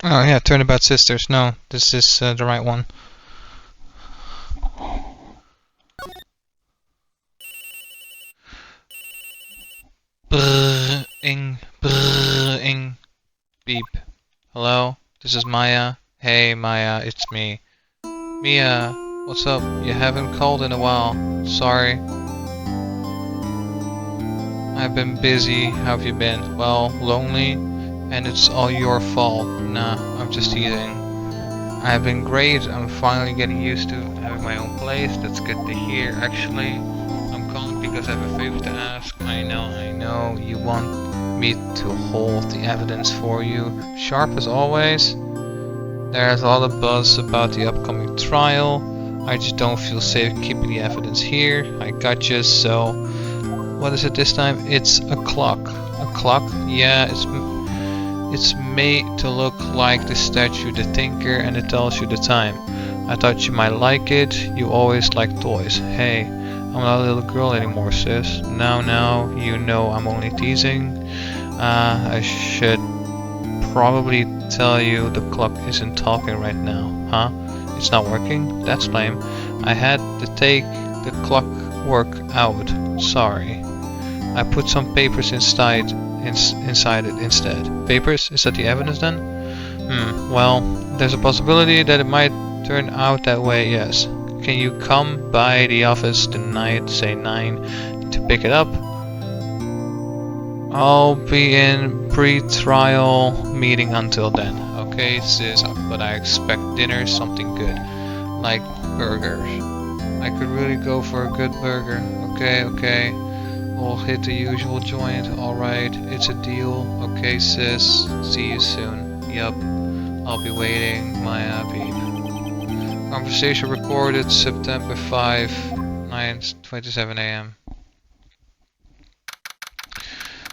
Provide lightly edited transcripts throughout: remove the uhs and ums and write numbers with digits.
Oh yeah, Turnabout Sisters. No, this is the right one. Brrring, beep. Hello, this is Maya. Hey Maya, it's me. Mia, what's up? You haven't called in a while. Sorry. I've been busy. How have you been? Well, lonely, and it's all your fault. Nah, I'm just teasing. I've been great. I'm finally getting used to having my own place. That's good to hear. Actually, I'm calling because I have a favor to ask. I know. You want me to hold the evidence for you. Sharp as always. There's a lot of buzz about the upcoming trial. I just don't feel safe keeping the evidence here. I got you, so... What is it this time? It's a clock. A clock? Yeah, it's made to look like the statue The Tinker, and it tells you the time. I thought you might like it. You always like toys. Hey, I'm not a little girl anymore, sis. Now, you know I'm only teasing. I should probably tell you the clock isn't talking right now. Huh? It's not working? That's lame. I had to take the clockwork out. Sorry. I put some papers inside it instead. Papers? Is that the evidence then? Well, there's a possibility that it might turn out that way, yes. Can you come by the office tonight, say 9, to pick it up? I'll be in pre-trial meeting until then. Okay, sis, but I expect dinner, something good. Like burgers. I could really go for a good burger. Okay. We'll hit the usual joint. Alright, it's a deal. Okay, sis. See you soon. Yup. I'll be waiting. Maya beep. Conversation recorded September 5, 9:27 a.m.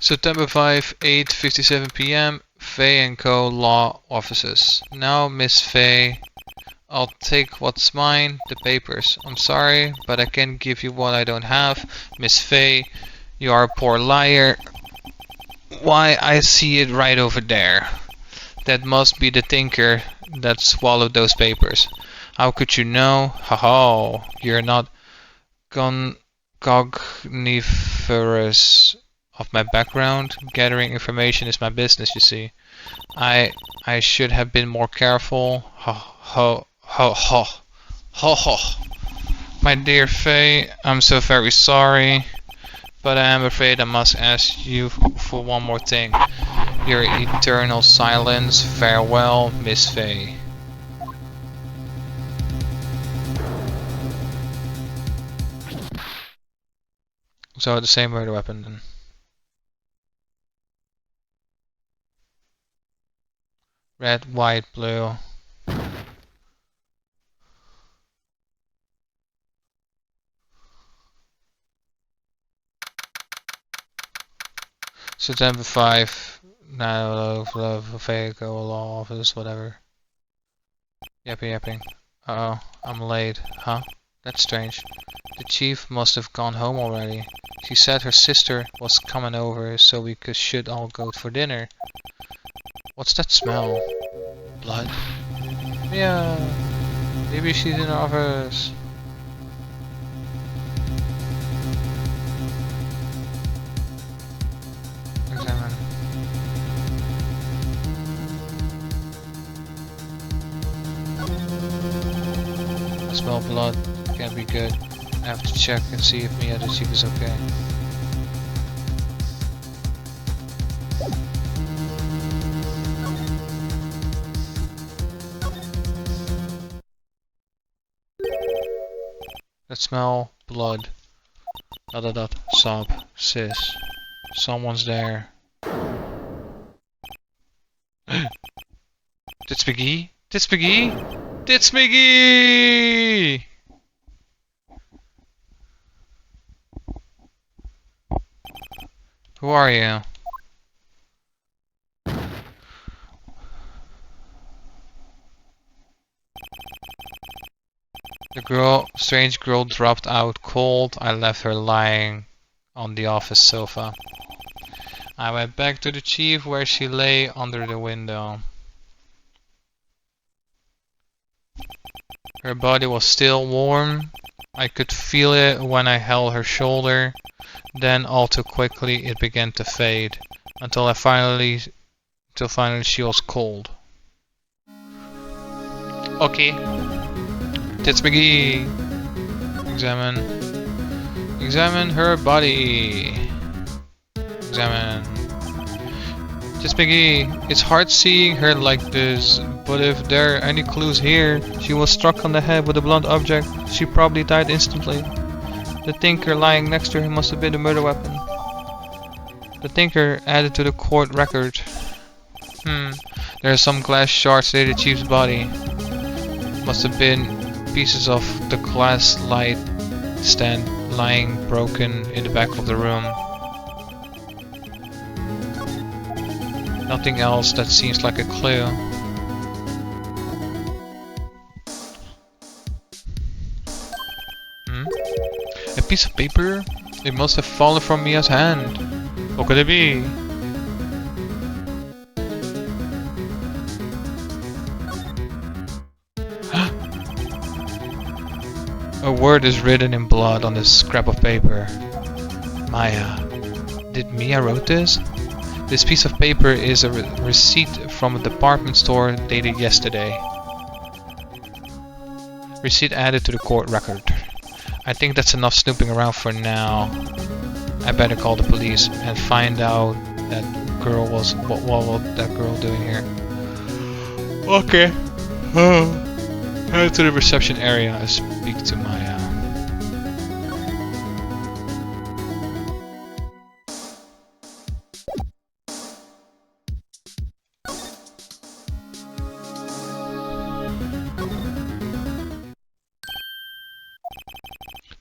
September 5, 8:57 p.m. Faye & Co. Law Offices. Now, Miss Faye, I'll take what's mine, the papers. I'm sorry, but I can't give you what I don't have. Miss Faye, you are a poor liar. Why, I see it right over there. That must be the Tinker that swallowed those papers. How could you know? Haha, you're not cogniferous of my background. Gathering information is my business, you see. I should have been more careful. Ho. My dear Faye, I'm so very sorry, but I am afraid I must ask you for one more thing. Your eternal silence. Farewell, Miss Faye. So the same murder weapon then. Red, white, blue. September 5, Go Law Office, whatever. Yapping. Uh-oh, I'm late. Huh? That's strange. The chief must have gone home already. She said her sister was coming over, so we should all go for dinner. What's that smell? Blood? Yeah. Maybe she's in the office. Examine. I smell blood. Can't be good. I have to check and see if Mia the chief is okay. That smell blood. Sob. Sis. Someone's there. Dit Spiggy? Dit Spiggy! Who are you? The strange girl dropped out cold. I left her lying on the office sofa. I went back to the chief where she lay under the window. Her body was still warm. I could feel it when I held her shoulder. Then all too quickly it began to fade until finally she was cold. Okay. Tits McGee. Examine her body. Examine. Tits McGee. It's hard seeing her like this, but if there are any clues here, she was struck on the head with a blunt object. She probably died instantly. The thinker lying next to her must have been the murder weapon. The thinker added to the court record. There are some glass shards near the chief's body. Must have been pieces of the glass light stand lying broken in the back of the room. Nothing else that seems like a clue. A piece of paper? It must have fallen from Mia's hand. What could it be? A word is written in blood on this scrap of paper. Maya. Did Mia wrote this? This piece of paper is a receipt from a department store dated yesterday. Receipt added to the court record. I think that's enough snooping around for now. I better call the police and find out that girl was what that girl doing here. Okay. Head to the reception area and speak to Maya.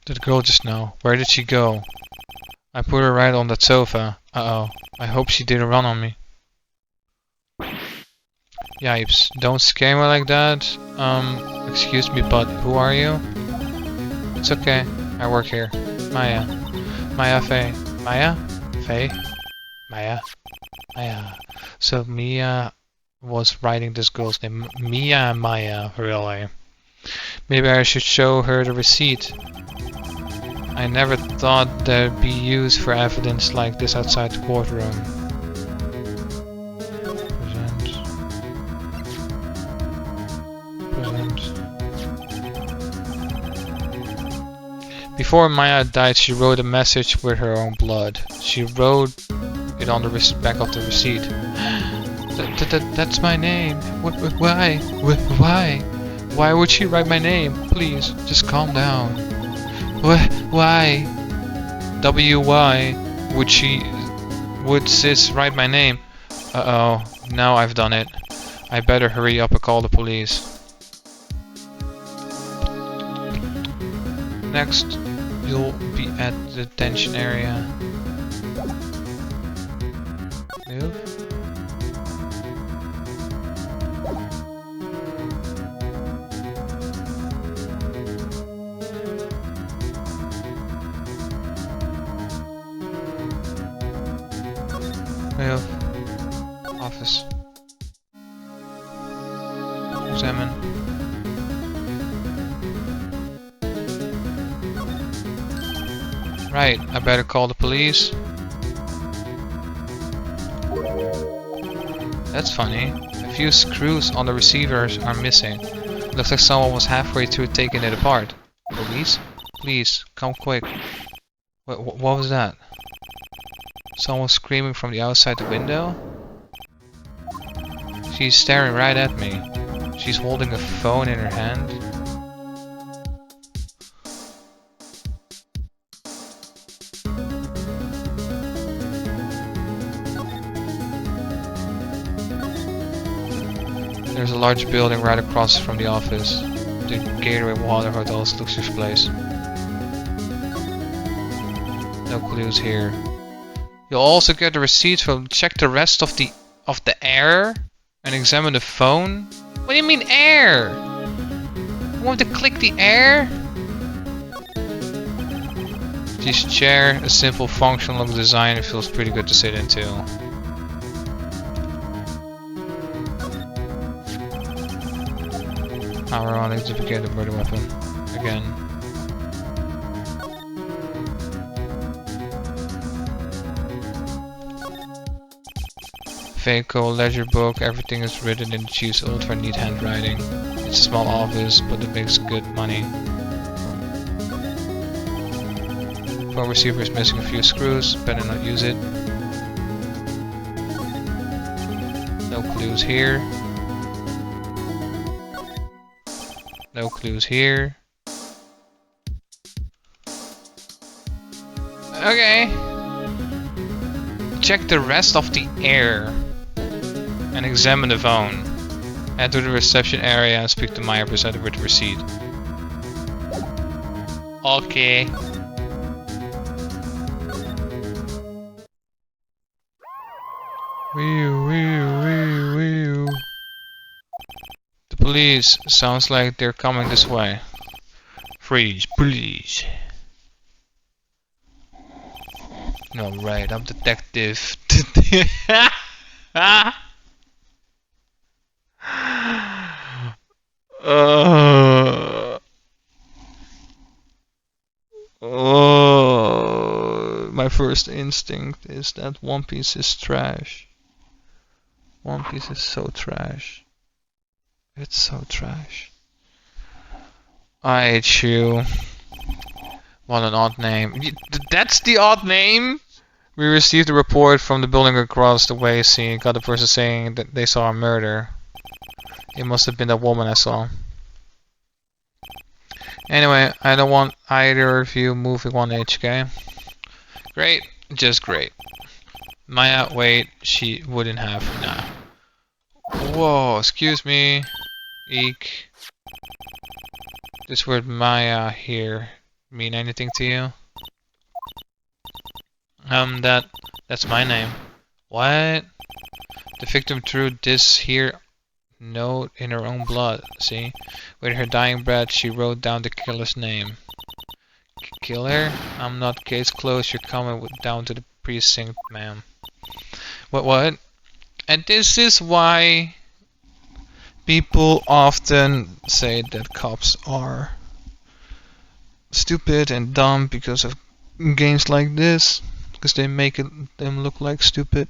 That girl just now. Where did she go? I put her right on that sofa. Uh-oh. I hope she didn't run on me. Yipes. Don't scare me like that. Excuse me, but who are you? It's okay. I work here. Maya. Maya Faye. Maya? Faye? Maya? Maya. So Mia was writing this girl's name. Mia and Maya, really. Maybe I should show her the receipt. I never thought there'd be use for evidence like this outside the courtroom. Before Maya died, she wrote a message with her own blood. She wrote it on the back of the receipt. That's my name. Why? Why? Why would she write my name? Please, just calm down. Why? W-Y would sis write my name? Uh-oh, now I've done it. I better hurry up and call the police. Next, you'll be at the detention area. Move. Move. Office. Examine. Right, I better call the police. That's funny. A few screws on the receivers are missing. Looks like someone was halfway through taking it apart. Police? Please, come quick. What was that? Someone screaming from the outside the window? She's staring right at me. She's holding a phone in her hand. There's a large building right across from the office. The Gateway Water Hotel's luxurious place. No clues here. You'll also get the receipt from check the rest of the air and examine the phone. What do you mean air? You want to click the air? This chair, a simple functional design, it feels pretty good to sit into. How ironic to became the murder weapon. Again. Faco, ledger book, everything is written in Chief's ultra neat handwriting. It's a small office, but it makes good money. Phone receiver is missing a few screws, better not use it. No clues here. No clues here. Okay. Check the rest of the air and examine the phone. Head to the reception area and speak to Maya, presented with the receipt. Okay. Wee. The police. Sounds like they're coming this way. Freeze, please. No, right, I'm detective. My first instinct is that One Piece is trash. One Piece is so trash. It's so trash. I hate you. What an odd name. That's the odd name? We received a report from the building across the way, seeing got a person saying that they saw a murder. It must have been that woman I saw. Anyway, I don't want either of you moving on HK. Great, just great. Maya, wait, she wouldn't have. Nah. Whoa, excuse me. Eek. This word Maya here mean anything to you? That's my name. What? The victim threw this here note in her own blood, see? With her dying breath, she wrote down the killer's name. Killer? I'm not case closed, you're coming down to the precinct, ma'am. What? And this is why people often say that cops are stupid and dumb because of games like this. Because they make them look like stupid.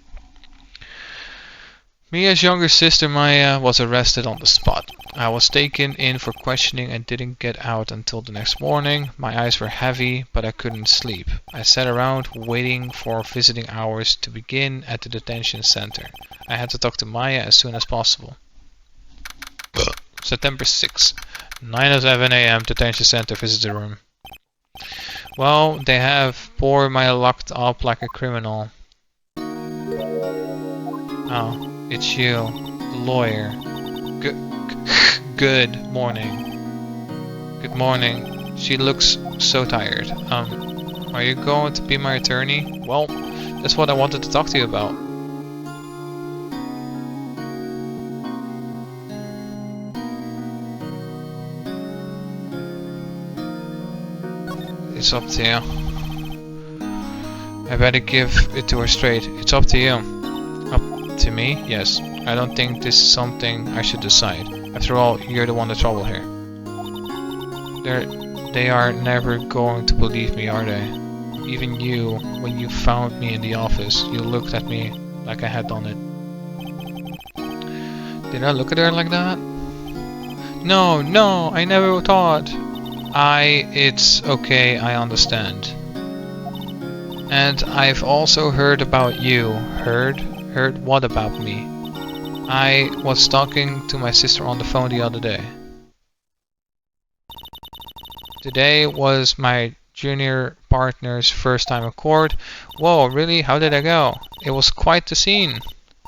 Mia's younger sister Maya was arrested on the spot. I was taken in for questioning and didn't get out until the next morning. My eyes were heavy, but I couldn't sleep. I sat around waiting for visiting hours to begin at the detention center. I had to talk to Maya as soon as possible. September 6, 9:07 AM, detention center visitor room. Well, they have poor Maya locked up like a criminal. Oh, it's you, the lawyer. Good morning. Good morning. She looks so tired. Are you going to be my attorney? Well, that's what I wanted to talk to you about. It's up to you. I better give it to her straight. It's up to you. Up to me? Yes. I don't think this is something I should decide. After all, you're the one in trouble here. They are never going to believe me, are they? Even you, when you found me in the office, you looked at me like I had done it. Did I look at her like that? No, I never thought. It's okay, I understand. And I've also heard about you. Heard? Heard what about me? I was talking to my sister on the phone the other day. Today was my junior partner's first time in court. Whoa, really? How did I go? It was quite the scene.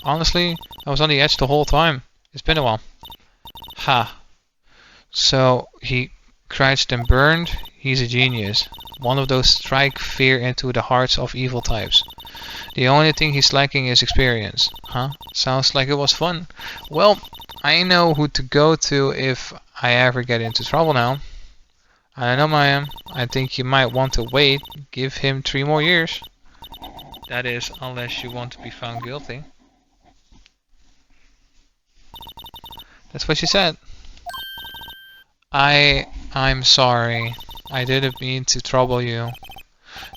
Honestly, I was on the edge the whole time. It's been a while. Ha. So, he crashed and burned? He's a genius. One of those strike fear into the hearts of evil types. The only thing he's lacking is experience. Huh? Sounds like it was fun. Well, I know who to go to if I ever get into trouble now. I know Maya. I think you might want to wait. Give him 3 more years. That is, unless you want to be found guilty. That's what she said. I'm sorry. I didn't mean to trouble you.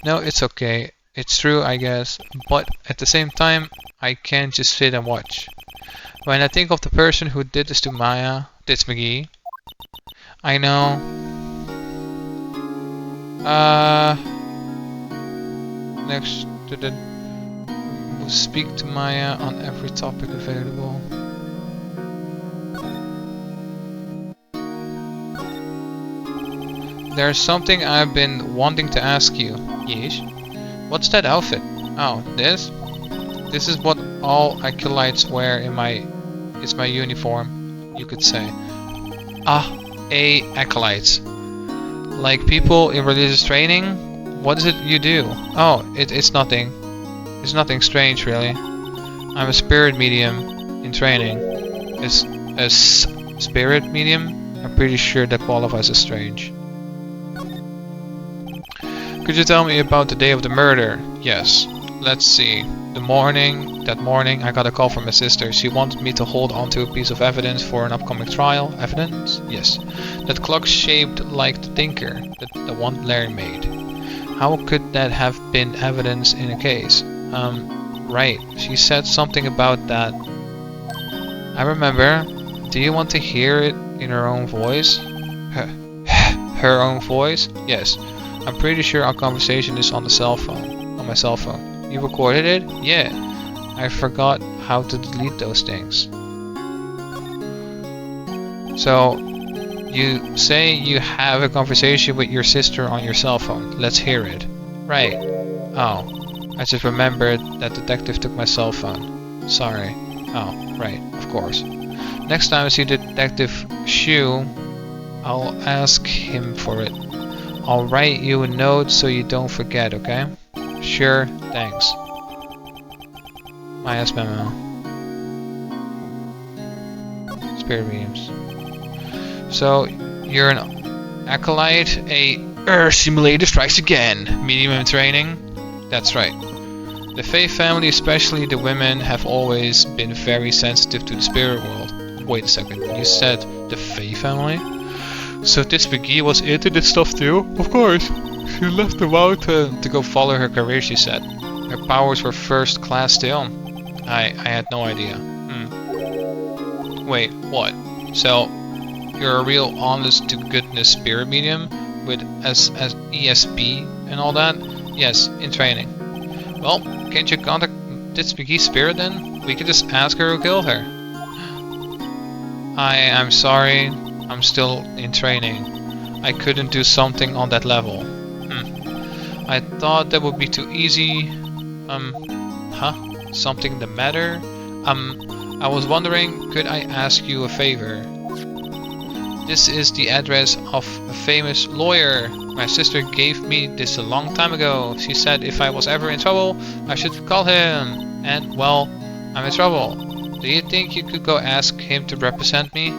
No, it's okay. It's true, I guess. But at the same time, I can't just sit and watch. When I think of the person who did this to Maya, that's McGee. I know. Next to the speak to Maya on every topic available. There's something I've been wanting to ask you. Yes? What's that outfit? Oh, this? This is what all acolytes wear in my... It's my uniform, you could say. Acolytes. Like people in religious training? What is it you do? Oh, it's nothing. It's nothing strange, really. I'm a spirit medium in training. Is a spirit medium? I'm pretty sure that qualifies as strange. Could you tell me about the day of the murder? Yes. Let's see. That morning, I got a call from my sister. She wanted me to hold onto a piece of evidence for an upcoming trial. Evidence? Yes. That clock shaped like the Tinker, the one Larry made. How could that have been evidence in a case? Right. She said something about that. I remember. Do you want to hear it in her own voice? Her own voice? Yes. I'm pretty sure our conversation is on the cell phone. On my cell phone. You recorded it? Yeah. I forgot how to delete those things. So, you say you have a conversation with your sister on your cell phone. Let's hear it. Right. Oh. I just remembered that detective took my cell phone. Sorry. Oh, right. Of course. Next time I see Detective Shu, I'll ask him for it. I'll write you a note so you don't forget, okay? Sure, thanks. Maya's memo. Spirit mediums. So, you're an acolyte, a simulator strikes again. Medium in training? That's right. The Fae family, especially the women, have always been very sensitive to the spirit world. Wait a second, you said the Fae family? So this McGee was into this stuff too? Of course. She left the mountain to go follow her career, she said. Her powers were first class still. I had no idea. Wait, what? So, you're a real honest to goodness spirit medium with as ESP and all that? Yes, in training. Well, can't you contact this McGee spirit then? We could just ask her who killed her. I'm sorry. I'm still in training. I couldn't do something on that level. I thought that would be too easy. Something the matter? I was wondering, could I ask you a favor? This is the address of a famous lawyer. My sister gave me this a long time ago. She said if I was ever in trouble, I should call him. And, well, I'm in trouble. Do you think you could go ask him to represent me?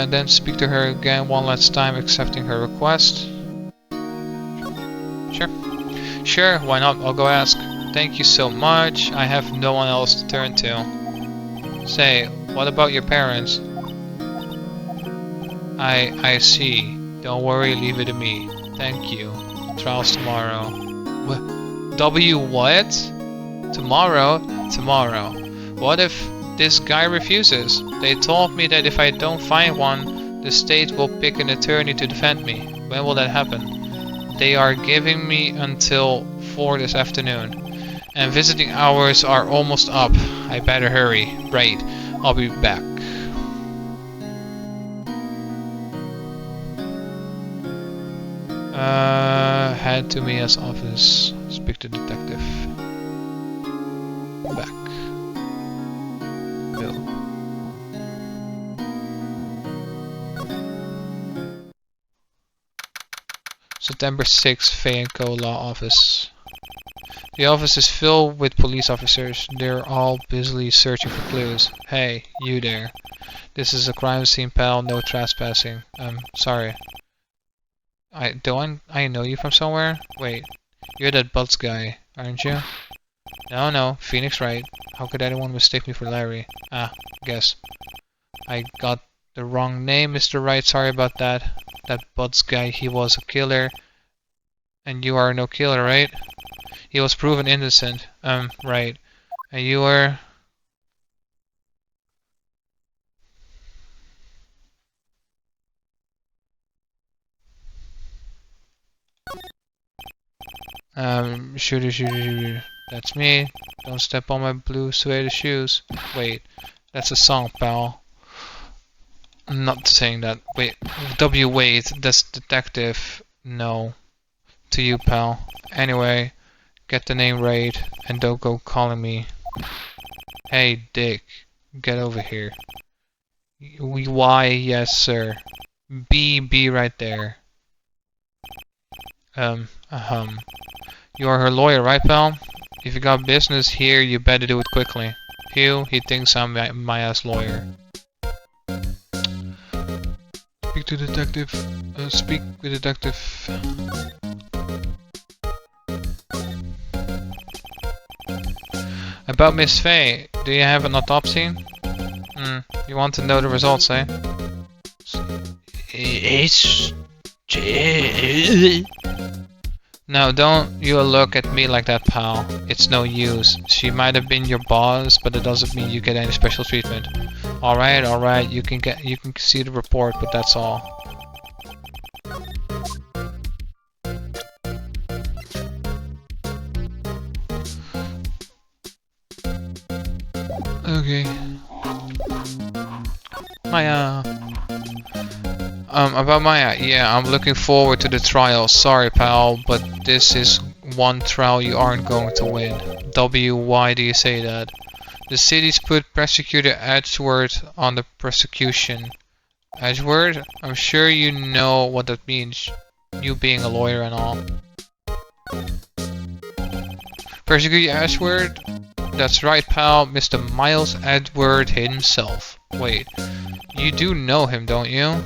Then speak to her again one last time, accepting her request. Sure, why not? I'll go ask. Thank you so much. I have no one else to turn to. Say, what about your parents? I see. Don't worry, leave it to me. Thank you. Trials tomorrow. What? Tomorrow? Tomorrow. What if this guy refuses? They told me that if I don't find one, the state will pick an attorney to defend me. When will that happen? They are giving me until 4 this afternoon. And visiting hours are almost up. I better hurry. Right. I'll be back. Head to Mia's office. Speak to detective. Back. Bill. September 6th, Fae & Co. Law Office. The office is filled with police officers. They're all busily searching for clues. Hey, you there. This is a crime scene, pal. No trespassing. Sorry. I know you from somewhere? Wait. You're that Butts guy, aren't you? No, no, Phoenix Wright. How could anyone mistake me for Larry? Ah, guess. I got the wrong name, Mr. Wright. Sorry about that. That Butts guy, he was a killer. And you are no killer, right? He was proven innocent. Right. And you were... shooter. That's me. Don't step on my blue suede shoes. Wait, that's a song, pal. I'm not saying that. Wait, Wait, that's detective. No. To you, pal. Anyway, get the name right and don't go calling me. Hey, Dick. Get over here. Y, yes, sir. B right there. You are her lawyer, right, pal? If you got business here, you better do it quickly. Phew, he thinks I'm my ass lawyer. Speak to detective. Speak with detective. About Miss Faye, do you have an autopsy? You want to know the results, eh? No, don't you look at me like that, pal. It's no use. She might have been your boss, but it doesn't mean you get any special treatment. Alright, you can see the report, but that's all. Okay. Maya. About Maya, yeah, I'm looking forward to the trial. Sorry, pal, but this is one trial you aren't going to win. Why do you say that? The city's put Prosecutor Edgeworth on the prosecution. Edgeworth? I'm sure you know what that means, you being a lawyer and all. Prosecutor Edgeworth? That's right, pal, Mr. Miles Edgeworth himself. Wait, you do know him, don't you?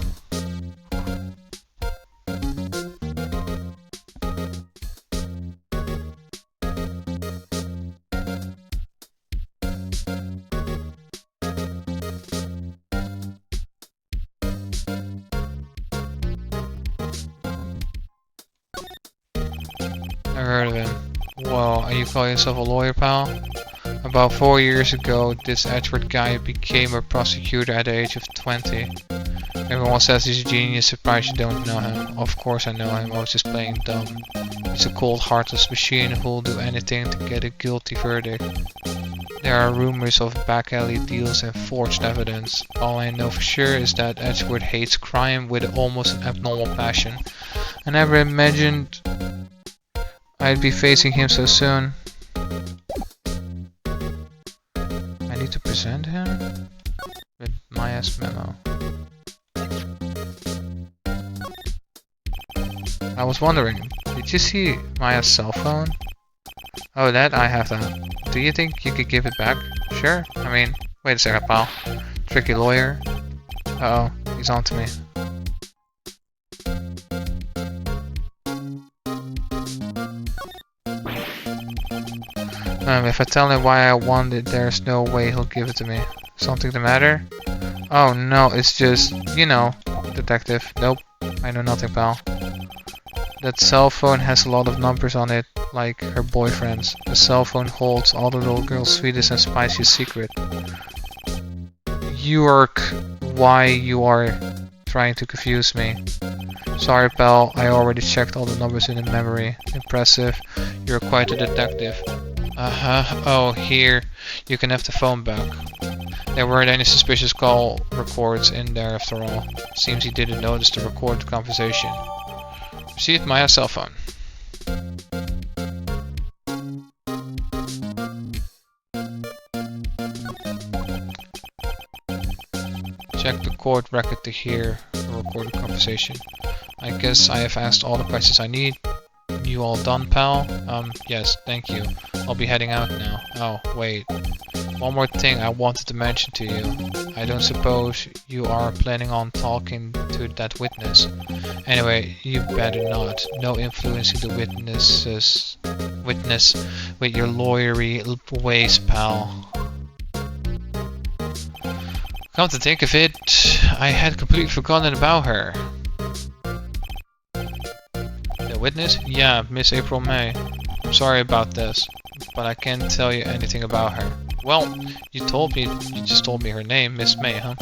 Never heard of him. Well, are you calling yourself a lawyer, pal? About 4 years ago, this Edgeworth guy became a prosecutor at the age of 20. Everyone says he's a genius, surprised you don't know him. Of course I know him, I was just playing dumb. He's a cold, heartless machine who'll do anything to get a guilty verdict. There are rumors of back alley deals and forged evidence. All I know for sure is that Edgeworth hates crime with almost an abnormal passion. I never imagined I'd be facing him so soon. I need to present him with Maya's memo. I was wondering, did you see Maya's cell phone? Oh, that I have that. Do you think you could give it back? Sure. I mean, wait a second, pal. Tricky lawyer. Uh oh, he's on to me. If I tell him why I want it, there's no way he'll give it to me. Something the matter? Oh no, it's just, you know, detective. Nope, I know nothing, pal. That cell phone has a lot of numbers on it, like her boyfriend's. The cell phone holds all the little girl's sweetest and spiciest secret. York, why you are trying to confuse me. Sorry, pal, I already checked all the numbers in the memory. Impressive, you're quite a detective. Oh, here, you can have the phone back. There weren't any suspicious call records in there after all. Seems he didn't notice the recorded conversation. Received Maya's cell phone. Check the court record to hear the recorded conversation. I guess I have asked all the questions I need. You all done, pal? Yes, thank you. I'll be heading out now. Oh, wait. one more thing I wanted to mention to you. I don't suppose you are planning on talking to that witness. Anyway, you better not. No influencing the witness with your lawyery ways, pal. Come to think of it, I had completely forgotten about her. The witness? Yeah, Miss April May. I'm sorry about this, but I can't tell you anything about her. Well, you just told me her name, Miss May, huh?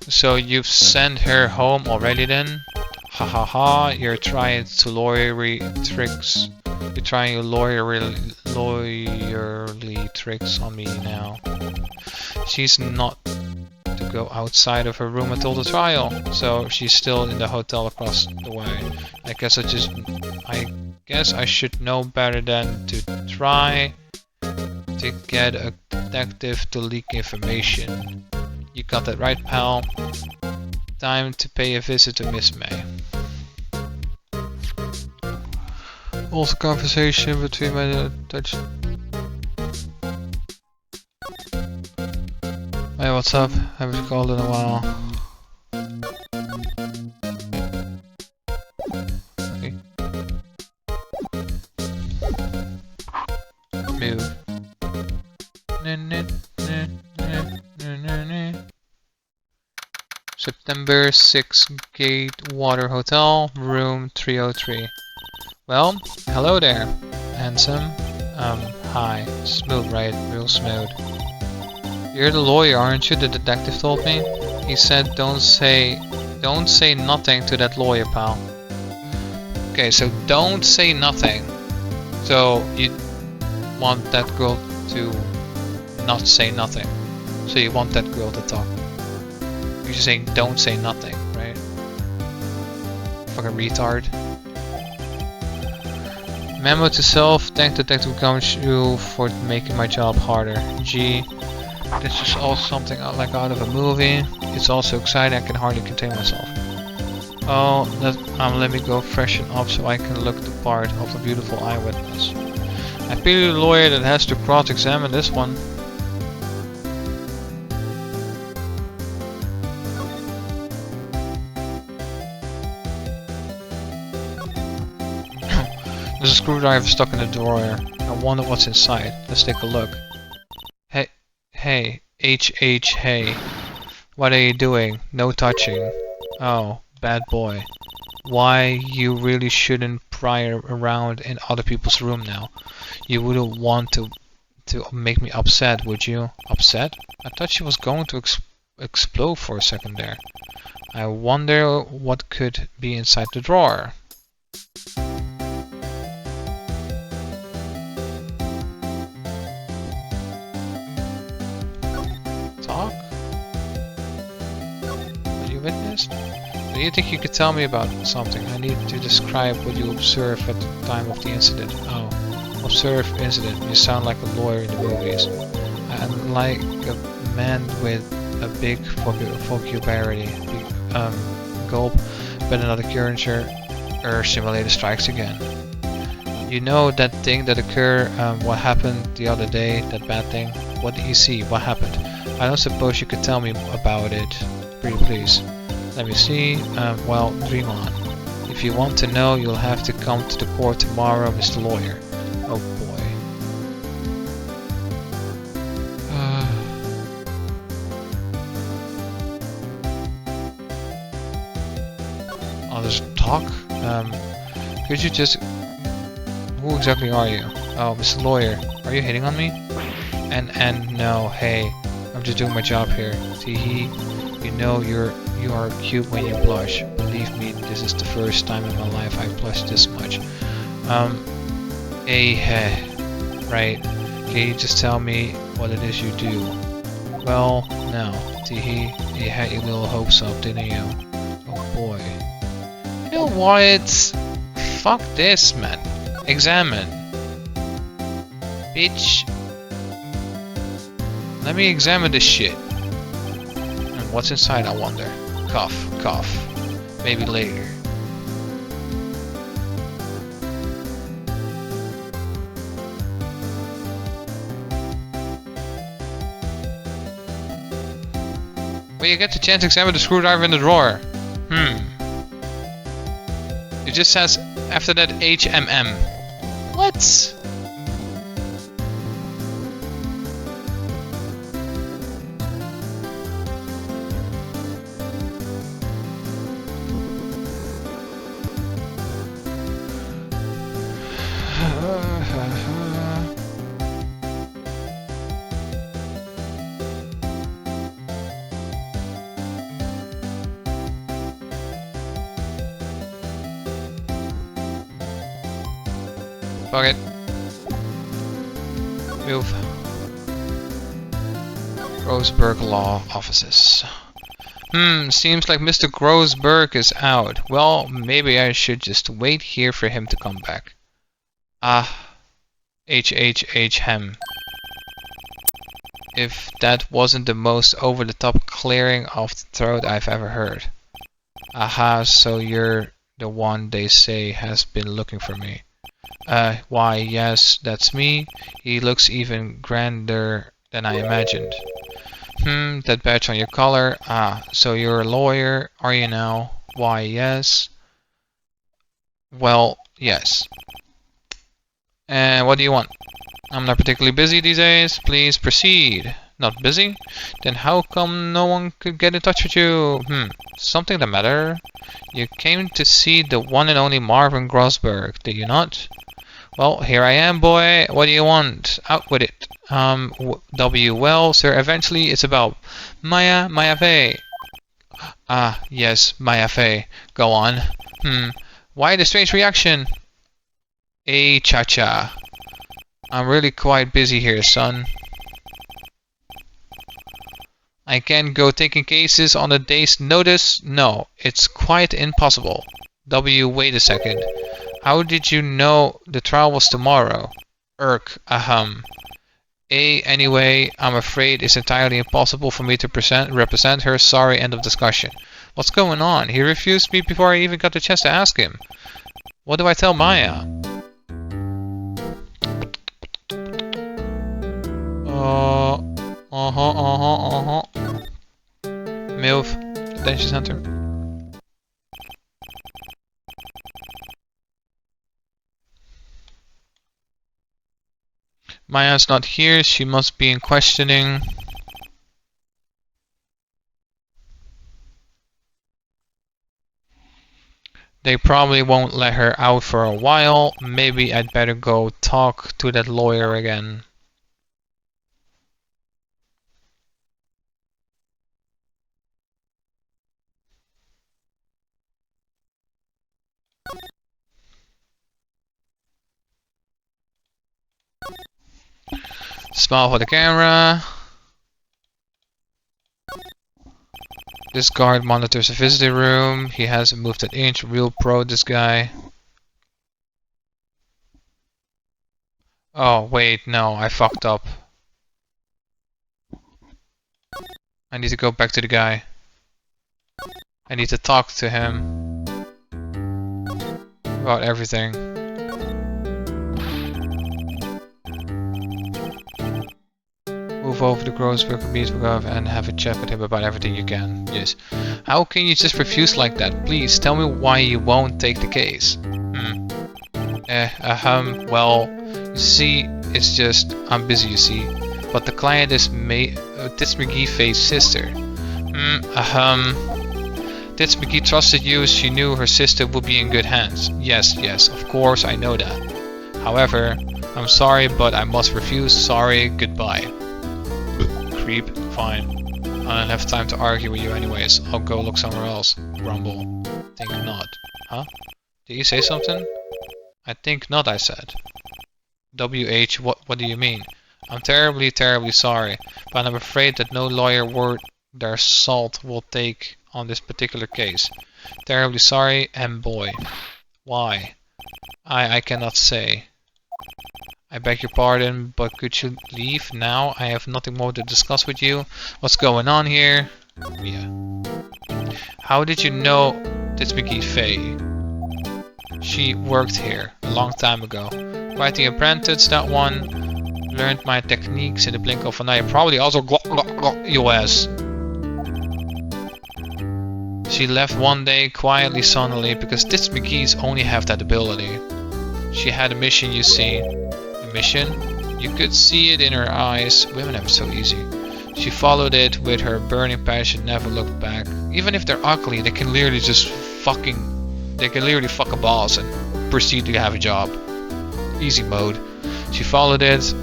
So you've sent her home already then? Ha ha ha, you're trying to lawyerly tricks. You're trying your lawyerly tricks on me now. She's not to go outside of her room until the trial, so she's still in the hotel across the way. I guess I should know better than to try to get a detective to leak information. You got that right, pal. Time to pay a visit to Miss May. Also, conversation between my Dutch. Hey, what's up? Haven't called in a while. Okay. Move. September 6 Gate Water Hotel, room 303. Well, hello there, handsome. Hi. Smooth, right? Real smooth. You're the lawyer, aren't you? The detective told me. He said don't say nothing to that lawyer, pal. Okay, so don't say nothing. So you want that girl to not say nothing. So you want that girl to talk. You're just saying don't say nothing, right? Fucking retard. Memo to self, thank Detective Gumshoe for making my job harder. Gee, this is all something like out of a movie. It's all so exciting I can hardly contain myself. Oh, let me go freshen up so I can look the part of a beautiful eyewitness. I pity the lawyer that has to cross-examine this one. There's a screwdriver stuck in the drawer. I wonder what's inside. Let's take a look. Hey, hey. What are you doing? No touching. Oh, bad boy. Why, you really shouldn't pry around in other people's room now. You wouldn't want to make me upset, would you? Upset? I thought she was going to explode for a second there. I wonder what could be inside the drawer. Talk? What you witnessed? Do you think you could tell me about something? I need to describe what you observed at the time of the incident. Oh, observe incident. You sound like a lawyer in the movies. I'm like a man with a big vocabulary. Gulp, but another curvature simulator strikes again. You know that thing that occurred, what happened the other day, that bad thing? What did you see? What happened? I don't suppose you could tell me about it. Pretty please. Let me see. Well, dream on. If you want to know, you'll have to come to the court tomorrow, Mr. Lawyer. Oh boy. Oh, there's talk? Could you just... Who exactly are you? Oh, Mr. Lawyer. Are you hitting on me? And no, hey. I'm just doing my job here. Teehee. You know you are cute when you blush. Believe me, this is the first time in my life I've blushed this much. Right. Can you just tell me what it is you do? Well, no. Teehee, you had your little hopes up, didn't you? Oh boy. You know what? Fuck this, man. Examine. Bitch. Let me examine this shit. And what's inside, I wonder. Cough, cough. Maybe later. But you get the chance to examine the screwdriver in the drawer. It just says after that HMM. What? Fuck it. Move. Grossberg Law Offices. Seems like Mr. Grossberg is out. Well, maybe I should just wait here for him to come back. Hem. If that wasn't the most over-the-top clearing of the throat I've ever heard. Aha, so you're the one they say has been looking for me. Why, yes, that's me. He looks even grander than I imagined. That badge on your collar. So you're a lawyer, are you now? Why, yes. Well, yes. And what do you want? I'm not particularly busy these days. Please proceed. Not busy? Then how come no one could get in touch with you? Something the matter? You came to see the one and only Marvin Grossberg, did you not? Well, here I am, boy. What do you want? Out with it. Well, sir, eventually it's about Maya Fey. Yes, Maya Fey. Go on. Why the strange reaction? Cha-cha. I'm really quite busy here, son. I can't go taking cases on a day's notice. No, it's quite impossible. Wait a second. How did you know the trial was tomorrow? Anyway, I'm afraid it's entirely impossible for me to represent her. Sorry, end of discussion. What's going on? He refused me before I even got the chance to ask him. What do I tell Maya? MILF, Detention Center. Maya's not here, she must be in questioning. They probably won't let her out for a while. Maybe I'd better go talk to that lawyer again. Smile for the camera. This guard monitors the visitor room. He hasn't moved an inch. Real pro, this guy. Oh, wait, no, I fucked up. I need to go back to the guy. I need to talk to him about everything. Move over to Grossberg and have a chat with him about everything you can. Yes. How can you just refuse like that? Please tell me why you won't take the case. Well, you see, it's just I'm busy, you see. But the client is Tits McGee Faye's sister. Tits McGee trusted you. She knew her sister would be in good hands. Yes, of course I know that. However, I'm sorry, but I must refuse. Sorry, goodbye. Creep, fine. I don't have time to argue with you anyways. I'll go look somewhere else. Grumble. Think not. Huh? Did you say something? I think not, I said. WH, what do you mean? I'm terribly sorry, but I'm afraid that no lawyer worth their salt will take on this particular case. Terribly sorry, and boy. Why? I cannot say. I beg your pardon, but could you leave now? I have nothing more to discuss with you. What's going on here? Yeah. How did you know this McGee Faye? She worked here a long time ago. Quite the apprentice, that one. Learned my techniques in the blink of an eye. Probably also US. She left one day quietly, suddenly, because Tits McGee's only have that ability. She had a mission, you see. A mission? You could see it in her eyes. Women have it so easy. She followed it with her burning passion, never looked back. Even if they're ugly, they can literally just fuck a boss and proceed to have a job. Easy mode. She followed it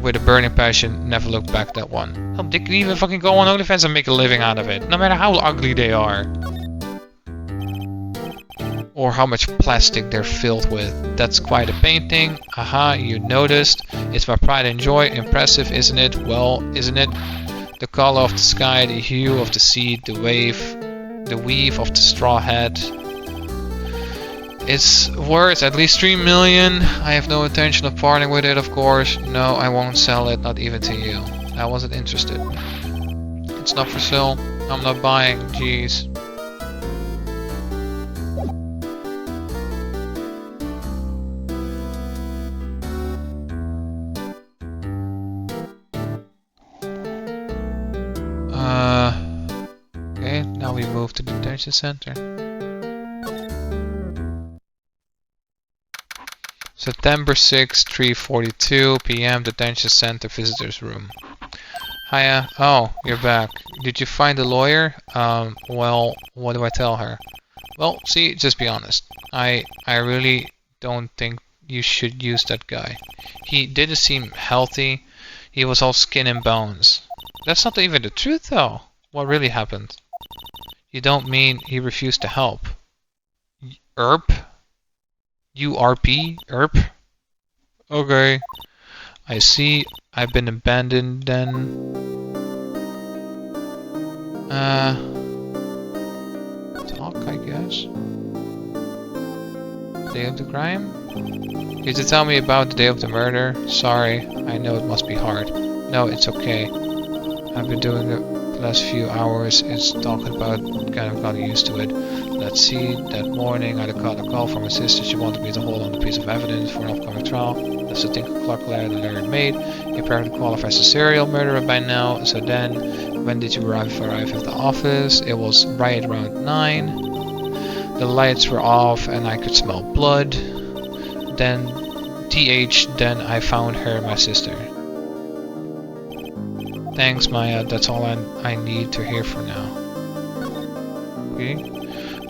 with a burning passion, never looked back, that one. Hell, they can even fucking go on OnlyFans and make a living out of it, no matter how ugly they are. Or how much plastic they're filled with. That's quite a painting. Aha, you noticed. It's my pride and joy. Impressive, isn't it? Well, isn't it? The color of the sky, the hue of the sea, the weave of the straw hat. It's worth at least 3 million. I have no intention of parting with it, of course. No, I won't sell it, not even to you. I wasn't interested. It's not for sale. I'm not buying. Jeez. Okay, now we move to the detention center. September 6, 3:42 p.m. Detention center visitors room. Hiya. Oh, you're back. Did you find a lawyer? Well, what do I tell her? Well, see, just be honest. I really don't think you should use that guy. He didn't seem healthy. He was all skin and bones. That's not even the truth, though. What really happened? You don't mean he refused to help? ERP? URP? ERP? Okay. I see. I've been abandoned then. Talk, I guess. Day of the crime? Did you tell me about the day of the murder? Sorry, I know it must be hard. No, it's okay. I've been doing it the last few hours. It's talking about, kind of got used to it. Let's see, that morning I got a call from my sister. She wanted me to hold on a piece of evidence for an upcoming trial. That's the thing Clark the lawyer made. He apparently qualifies as a serial murderer by now. So then, when did you arrive at the office? It was right around 9. The lights were off and I could smell blood. Then, then I found her, my sister. Thanks, Maya. That's all I need to hear for now. Okay.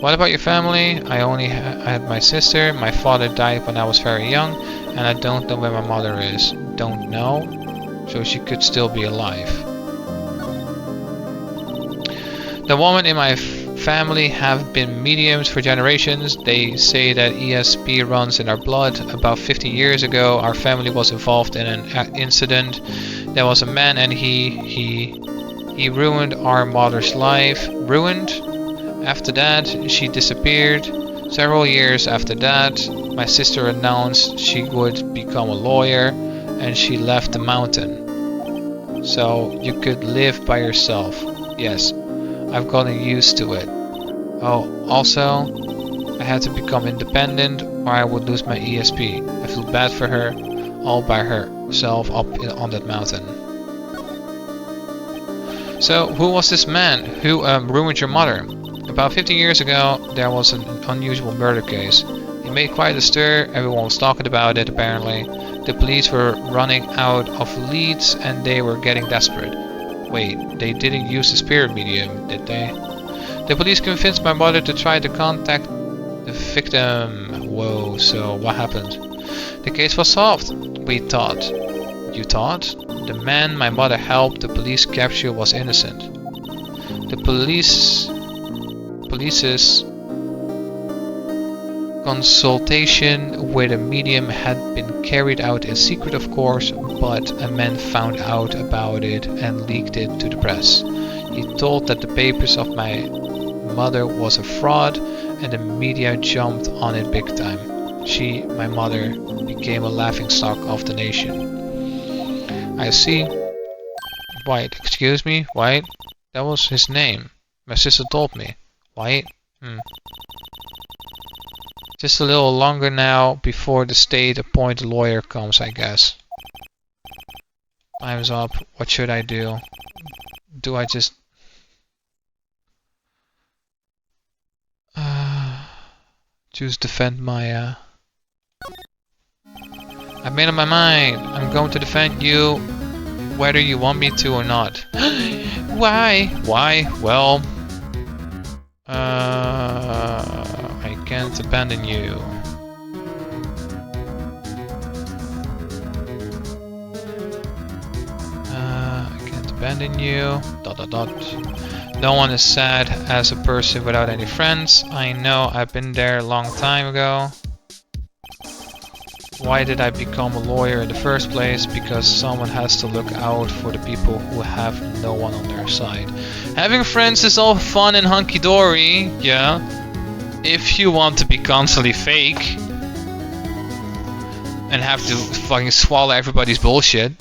What about your family? I only had my sister. My father died when I was very young, and I don't know where my mother is. Don't know? So she could still be alive. The women in my family have been mediums for generations. They say that ESP runs in our blood. About 50 years ago, our family was involved in an incident. There was a man and he ruined our mother's life. Ruined? After that, she disappeared. Several years after that, my sister announced she would become a lawyer and she left the mountain. So you could live by yourself. Yes, I've gotten used to it. Oh, also, I had to become independent or I would lose my ESP. I feel bad for her, all by herself up on that mountain. So, who was this man who ruined your mother? About 50 years ago, there was an unusual murder case. It made quite a stir, everyone was talking about it apparently. The police were running out of leads and they were getting desperate. Wait, they didn't use the spirit medium, did they? The police convinced my mother to try to contact the victim. Whoa, so what happened? The case was solved, we thought. You thought? The man my mother helped the police capture was innocent. The police's consultation with a medium had been carried out in secret, of course, but a man found out about it and leaked it to the press. He told that the papers of my mother was a fraud and the media jumped on it big time. My mother, became a laughingstock of the nation. I see. White, excuse me, White? That was his name. My sister told me. White? Just a little longer now before the state-appointed lawyer comes, I guess. Time's up. What should I do? Do I just... Choose defend my I've made up my mind. I'm going to defend you whether you want me to or not. Why? Why? Well, I can't abandon you. I can't abandon you. ... No one is sad as a person without any friends. I know, I've been there a long time ago. Why did I become a lawyer in the first place? Because someone has to look out for the people who have no one on their side. Having friends is all fun and hunky-dory, yeah. If you want to be constantly fake and have to fucking swallow everybody's bullshit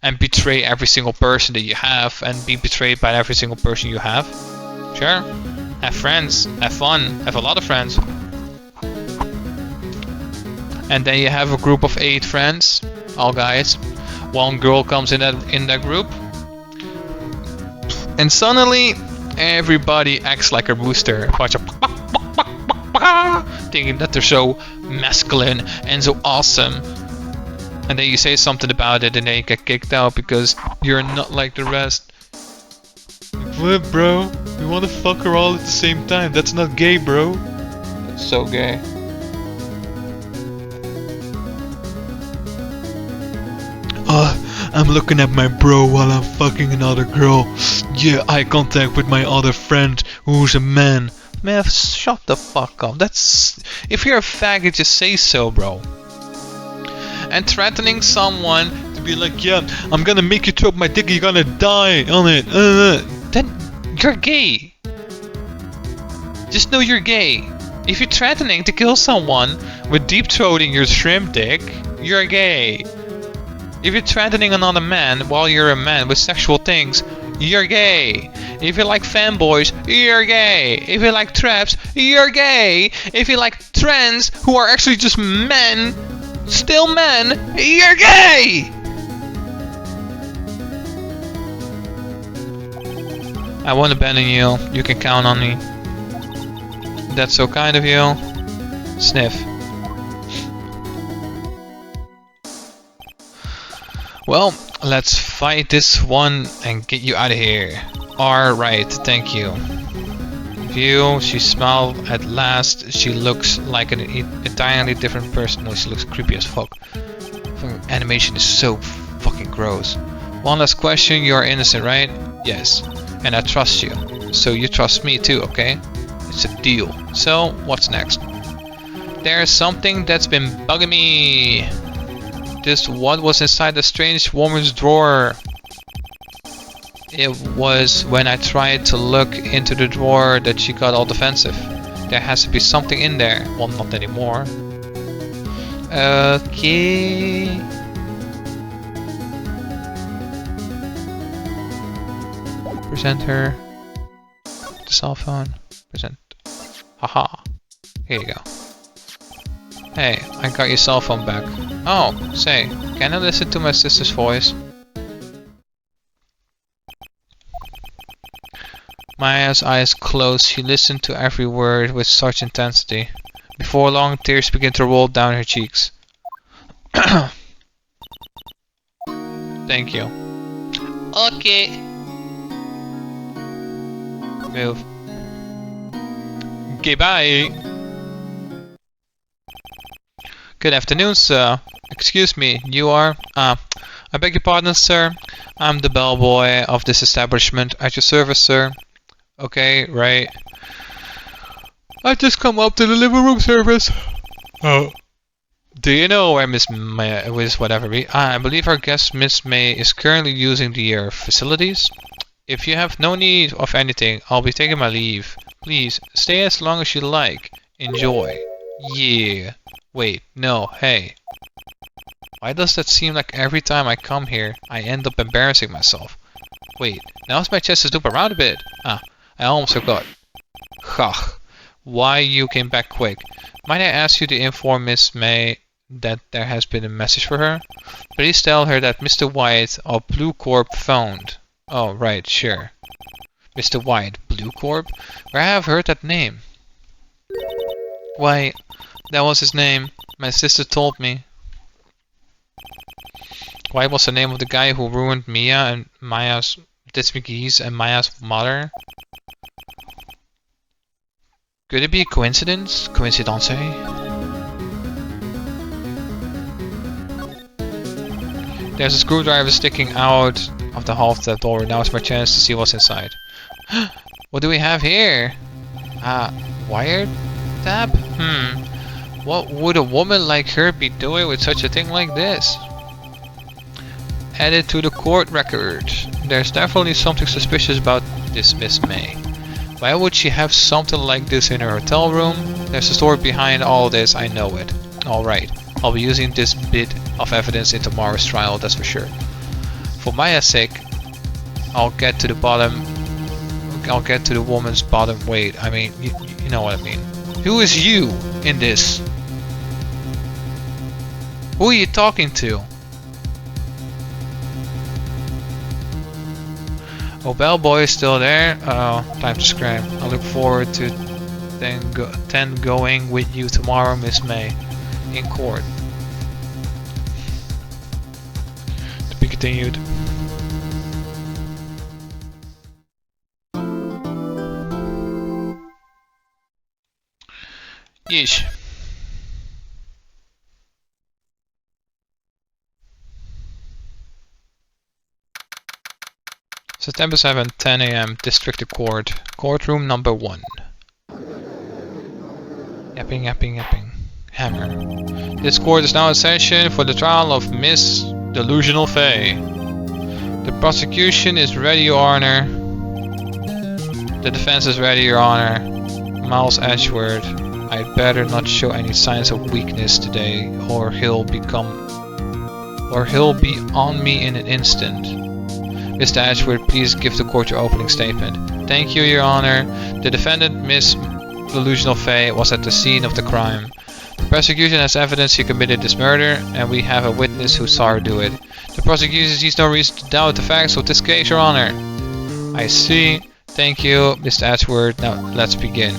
and betray every single person that you have and be betrayed by every single person you have, sure. Have friends, have fun, have a lot of friends. And then you have a group of 8 friends, all guys. One girl comes in that group, and suddenly everybody acts like a rooster, thinking that they're so masculine and so awesome. And then you say something about it, and then you get kicked out because you're not like the rest. What, bro? We want to fuck her all at the same time. That's not gay, bro. That's so gay. I'm looking at my bro while I'm fucking another girl. Yeah, eye contact with my other friend who's a man. Man, shut the fuck up. That's... If you're a faggot, just say so, bro. And threatening someone to be like, yeah, I'm gonna make you throw up my dick, you're gonna die on it. Then you're gay. Just know you're gay. If you're threatening to kill someone with deep throating your shrimp dick, you're gay. If you're threatening another man while you're a man with sexual things, you're gay. If you like fanboys, you're gay. If you like traps, you're gay. If you like trans who are actually just men, still men, you're gay! I won't abandon you. You can count on me. That's so kind of you. Sniff. Well, let's fight this one and get you out of here. Alright, thank you. View, she smiled at last. She looks like an entirely different person. No, she looks creepy as fuck. Fucking animation is so fucking gross. One last question, you are innocent, right? Yes. And I trust you. So you trust me too, okay? It's a deal. So, what's next? There's something that's been bugging me. This what was inside the strange woman's drawer. It was when I tried to look into the drawer that she got all defensive. There has to be something in there. Well, not anymore. Okay. Present her the cell phone. Present. Haha. Here you go. Hey, I got your cell phone back. Oh, say, can I listen to my sister's voice? Maya's eyes closed. She listened to every word with such intensity. Before long, tears began to roll down her cheeks. Thank you. Okay. Move. Goodbye. Good afternoon, sir. Excuse me, you are... I beg your pardon, sir. I'm the bellboy of this establishment. At your service, sir. Okay, right. I just come up to the living room service. Oh. Do you know where Miss May is, whatever? I believe our guest, Miss May, is currently using the facilities. If you have no need of anything, I'll be taking my leave. Please, stay as long as you like. Enjoy. Yeah. Wait, no, hey. Why does that seem like every time I come here, I end up embarrassing myself? Wait, now's my chance to snoop around a bit. Ah, I almost forgot. Gah, why you came back quick. Might I ask you to inform Miss May that there has been a message for her? Please tell her that Mr. White of Blue Corp phoned. Oh, right, sure. Mr. White, Blue Corp? Where I have heard that name. Wait, that was his name. My sister told me. Why was the name of the guy who ruined Mia and Maya's Dismcgee's and Maya's mother? Could it be a coincidence? Coincidence? There's a screwdriver sticking out of the half-step door. Now is my chance to see what's inside. What do we have here? Wired tab? What would a woman like her be doing with such a thing like this? Added to the court record. There's definitely something suspicious about this Miss May. Why would she have something like this in her hotel room? There's a story behind all this, I know it. Alright, I'll be using this bit of evidence in tomorrow's trial, that's for sure. For Maya's sake, I'll get to the woman's bottom weight. I mean, you know what I mean. Who is you in this? Who are you talking to? Oh, bellboy is still there. Oh, time to scram. I look forward to then going with you tomorrow, Miss May, in court. To be continued. Yeesh. September 7th, 10 AM, District Court, courtroom number 1. Yapping. Hammer. This court is now in session for the trial of Miss Delusional Faye. The prosecution is ready, Your Honor. The defense is ready, Your Honor. Miles Ashworth, I'd better not show any signs of weakness today, or he'll be on me in an instant. Mr. Ashworth, please give the court your opening statement. Thank you, Your Honor. The defendant, Miss Delusional Faye, was at the scene of the crime. The prosecution has evidence she committed this murder, and we have a witness who saw her do it. The prosecution sees no reason to doubt the facts of this case, Your Honor. I see. Thank you, Mr. Ashworth. Now, let's begin.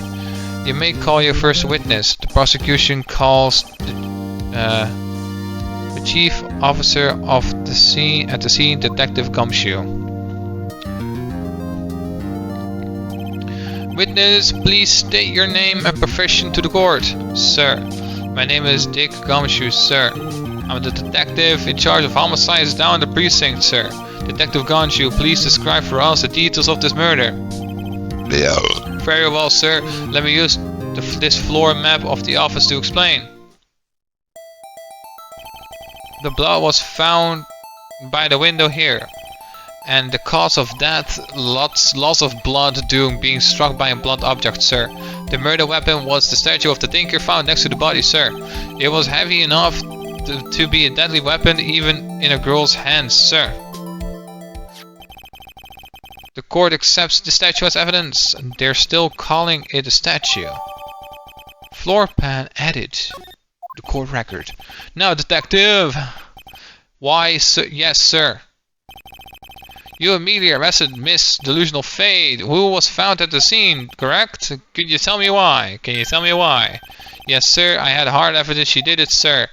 You may call your first witness. The prosecution calls the chief officer of the scene, Detective Gumshoe. Witness, please state your name and profession to the court. Sir, my name is Dick Gumshoe, sir. I'm the detective in charge of homicides down the precinct, sir. Detective Gumshoe, please describe for us the details of this murder. Very well, sir. Let me use this floor map of the office to explain. The blood was found by the window here, and the cause of death, loss of blood due to being struck by a blunt object, sir. The murder weapon was the statue of the Tinker found next to the body, sir. It was heavy enough to be a deadly weapon even in a girl's hands, sir. The court accepts the statue as evidence. They're still calling it a statue. Floor pan added. The court record. Now, detective! Why, sir? Yes, sir. You immediately arrested Miss Delusional Faye, who was found at the scene, correct? Could you tell me why? Can you tell me why? Yes, sir. I had hard evidence she did it, sir.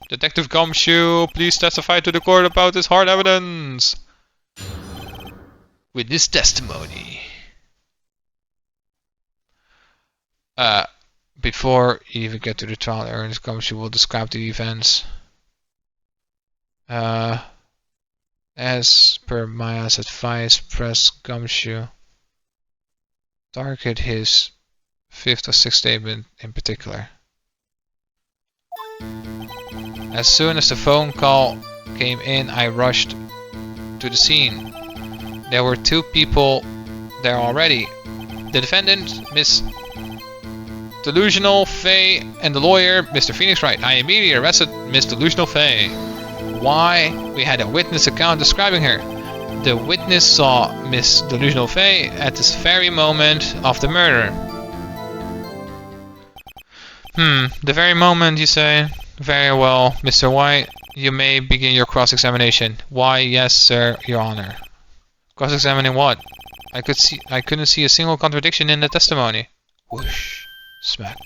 Detective Gumshoe, please testify to the court about this hard evidence. With this testimony. Before you even get to the trial, Ernest Gumshoe will describe the events. As per Maya's advice, press Gumshoe target his 5th or 6th statement in particular. As soon as the phone call came in, I rushed to the scene. There were 2 people there already. The defendant, Miss Delusional Faye, and the lawyer, Mr. Phoenix Wright. I immediately arrested Miss Delusional Faye. Why? We had a witness account describing her. The witness saw Miss Delusional Faye at this very moment of the murder. The very moment, you say? Very well, Mr. White. You may begin your cross-examination. Why, yes, sir, Your Honor. Cross-examining what? I couldn't see a single contradiction in the testimony. Whoosh. Smack.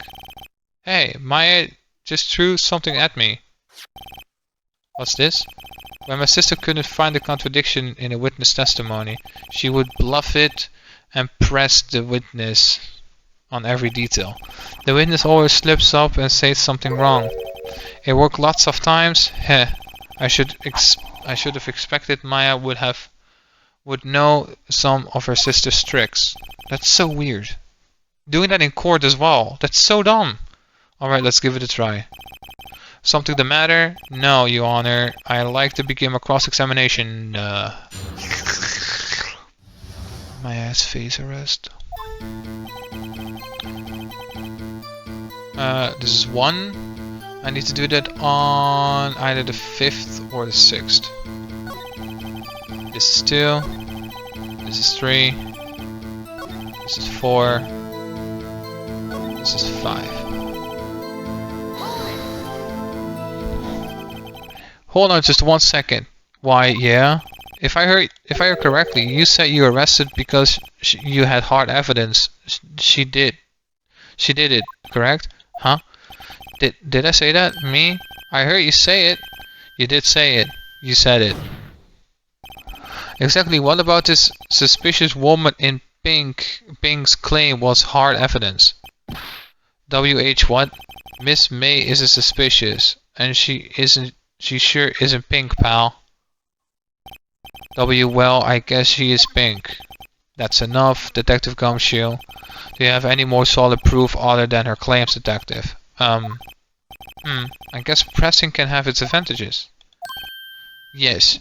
Hey, Maya just threw something at me. What's this? When my sister couldn't find a contradiction in a witness testimony, she would bluff it and press the witness on every detail. The witness always slips up and says something wrong. It worked lots of times. Heh. I should have expected Maya would know some of her sister's tricks. That's so weird. Doing that in court as well. That's so dumb. Alright, let's give it a try. Something the matter? No, Your Honor. I like to begin a cross-examination. Maya's face arrest. This is 1. I need to do that on either the 5th or the 6th. This is 2. This is 3. This is 4. This is 5. Hold on just 1 second. Why, yeah? If I heard correctly, you said you arrested because you had hard evidence. She did it, correct? Huh? Did I say that? Me? I heard you say it. You did say it. You said it. Exactly what about this suspicious woman in pink? Pink's claim was hard evidence. WH what? Miss May isn't suspicious. And she sure isn't pink, pal. W well, I guess she is pink. That's enough, Detective Gumshoe. Do you have any more solid proof other than her claims, Detective? I guess pressing can have its advantages. Yes.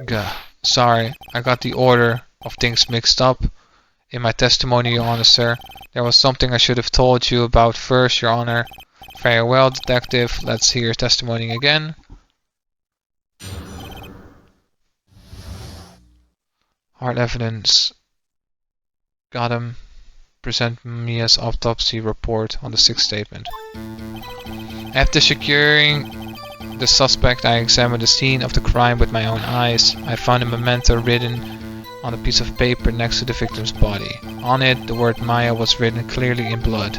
Gah. Sorry, I got the order of things mixed up. In my testimony, Your Honor, sir. There was something I should have told you about first, Your Honor. Very well, Detective. Let's hear your testimony again. Hard evidence. Got him. Present Mia's autopsy report on the 6th statement. After securing the suspect, I examined the scene of the crime with my own eyes. I found a memento written on a piece of paper next to the victim's body. On it, the word Maya was written clearly in blood.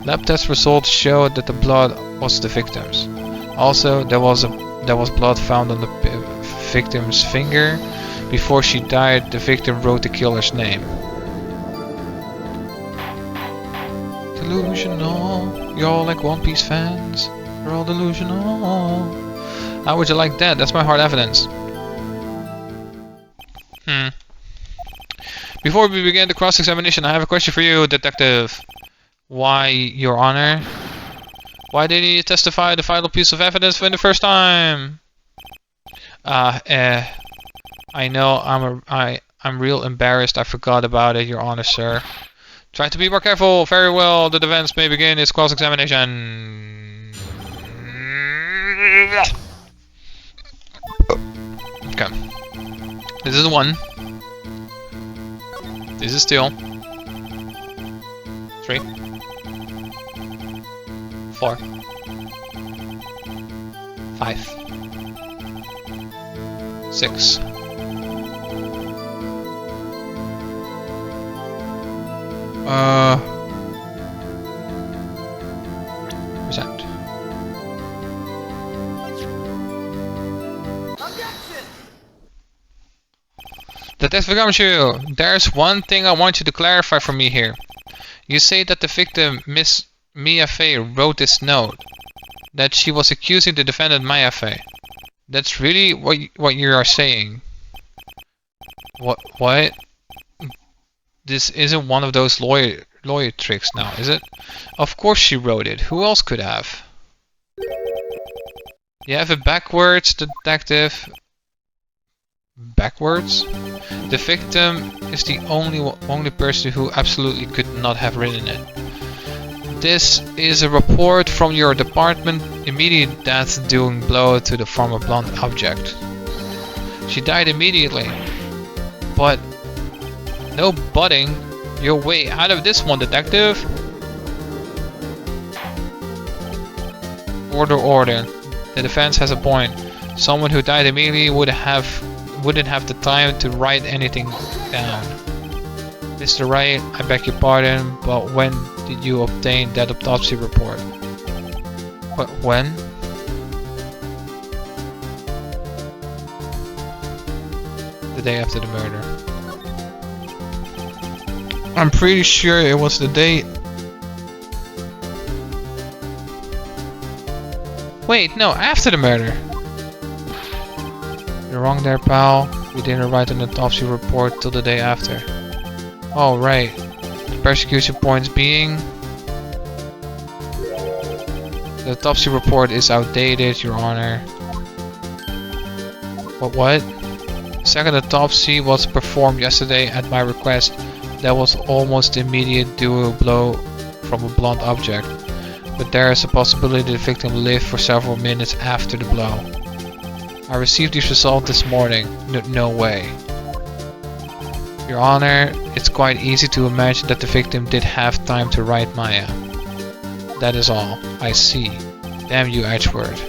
Lab test results showed that the blood was the victim's. Also, there was blood found on the victim's finger. Before she died, the victim wrote the killer's name. Delusional. You're all like One Piece fans. We're all delusional. How would you like that? That's my hard evidence. Before we begin the cross-examination, I have a question for you, Detective. Why, Your Honor? Why didn't you testify the vital piece of evidence for the first time? I know I'm real embarrassed. I forgot about it, Your Honor, sir. Try to be more careful. Very well. The defense may begin its cross-examination. Okay. This is 1. This is 2. 3. 4. 5. 6. Present. Detective Gumshoe, there's one thing I want you to clarify for me here. You say that the victim, Miss Mia Fey, wrote this note. That she was accusing the defendant Maya Fey. That's really what you are saying. What? This isn't one of those lawyer tricks now, is it? Of course she wrote it. Who else could have? You have it backwards, Detective. Backwards? The victim is the only person who absolutely could not have written it. This is a report from your department. Immediate death doing blow to the former blunt object. She died immediately. But no butting. You're way out of this one, Detective. Order. The defense has a point. Someone who died immediately wouldn't have the time to write anything down. Mr. Wright, I beg your pardon, but when did you obtain that autopsy report? What, when? The day after the murder. I'm pretty sure it was the day... Wait, no, after the murder! You're wrong there, pal. We didn't write an autopsy report till the day after. Oh, right. The persecution points being... The autopsy report is outdated, Your Honor. What? Second autopsy was performed yesterday at my request. That was almost immediate due to a blow from a blunt object. But there is a possibility the victim lived for several minutes after the blow. I received these results this morning. No way. Your Honor, it's quite easy to imagine that the victim did have time to write Maya. That is all. I see. Damn you, Edgeworth.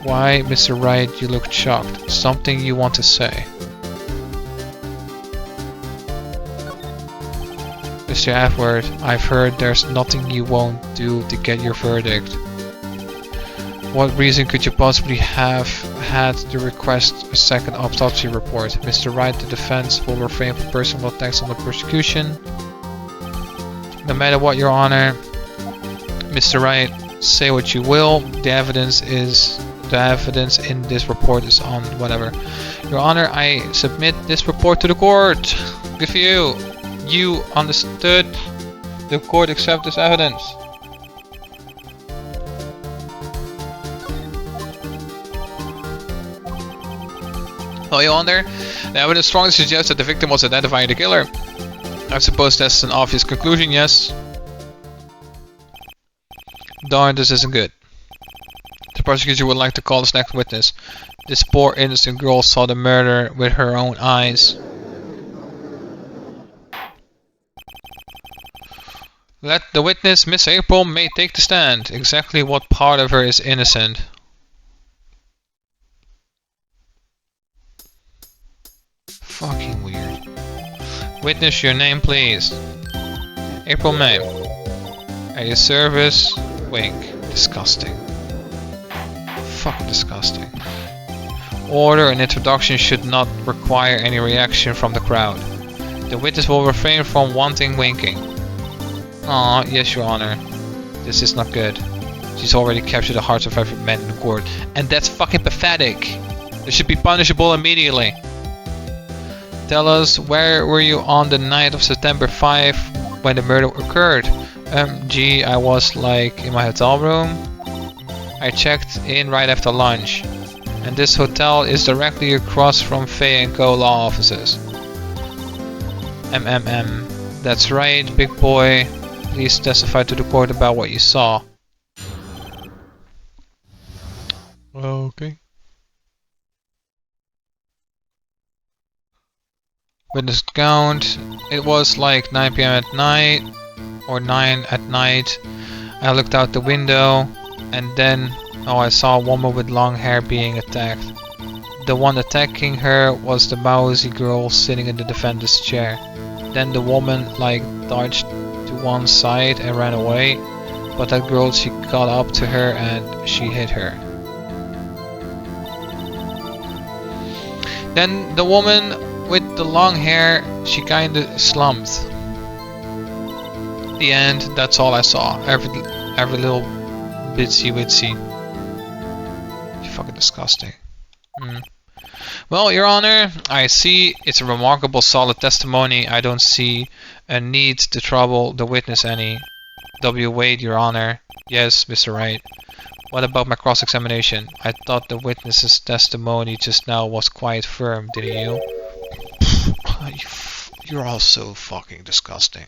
Why, Mr. Wright, you look shocked. Something you want to say? Mr. Edgeworth, I've heard there's nothing you won't do to get your verdict. What reason could you possibly have had to request a second autopsy report? Mr. Wright, the defense will refrain from personal attacks on the prosecution. No matter what, Your Honor, Mr. Wright, say what you will. The evidence in this report is on whatever. Your Honor, I submit this report to the court. Good for you. You understood. The court accepts this evidence. Well, Your Honor, the evidence strongly suggests that the victim was identifying the killer. I suppose that's an obvious conclusion, yes? Darn, this isn't good. The prosecutor would like to call this next witness. This poor innocent girl saw the murder with her own eyes. Let the witness, Miss April, may take the stand. Exactly what part of her is innocent? Fucking weird. Witness, your name, please. April May. At your service. Wink. Disgusting. Fucking disgusting. Order and introduction should not require any reaction from the crowd. The witness will refrain from wanting winking. Aw, yes, Your Honor. This is not good. She's already captured the hearts of every man in the court. And that's fucking pathetic. This should be punishable immediately. Tell us, where were you on the night of September 5 when the murder occurred? Gee, I was like in my hotel room. I checked in right after lunch. And this hotel is directly across from Fay & Co. law offices. That's right, big boy. Please testify to the court about what you saw. Okay. Witness count. It was like 9 PM at night. Or 9 at night. I looked out the window. And then, I saw a woman with long hair being attacked. The one attacking her was the mousy girl sitting in the defendant's chair. Then the woman dodged to one side and ran away. But that girl, she caught up to her and she hit her. Then the woman with the long hair, she kinda slumped. The end, that's all I saw. Every little bitsy witsy. Fucking disgusting. Well, Your Honor, I see it's a remarkable solid testimony. I don't see a need to trouble the witness any. W. Wade, Your Honor. Yes, Mr. Wright. What about my cross-examination? I thought the witness's testimony just now was quite firm, didn't you? You're all so fucking disgusting.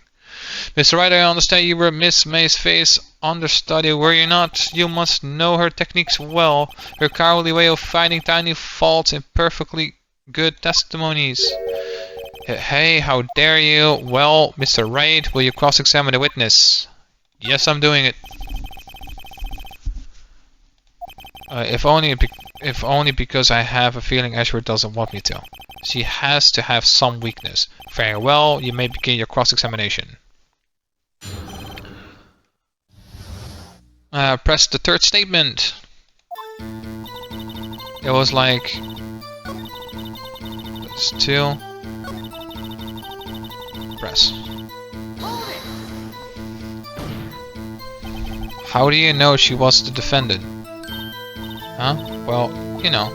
Mr. Wright, I understand you were Miss May's face understudy, were you not? You must know her techniques well. Her cowardly way of finding tiny faults in perfectly good testimonies. Hey, how dare you? Well, Mr. Wright, will you cross-examine the witness? Yes, I'm doing it. If only because I have a feeling Ashford doesn't want me to. She has to have some weakness. Very well, you may begin your cross-examination. Press the third statement. It was like... That's 2. Press. How do you know she was the defendant? Huh? Well, you know,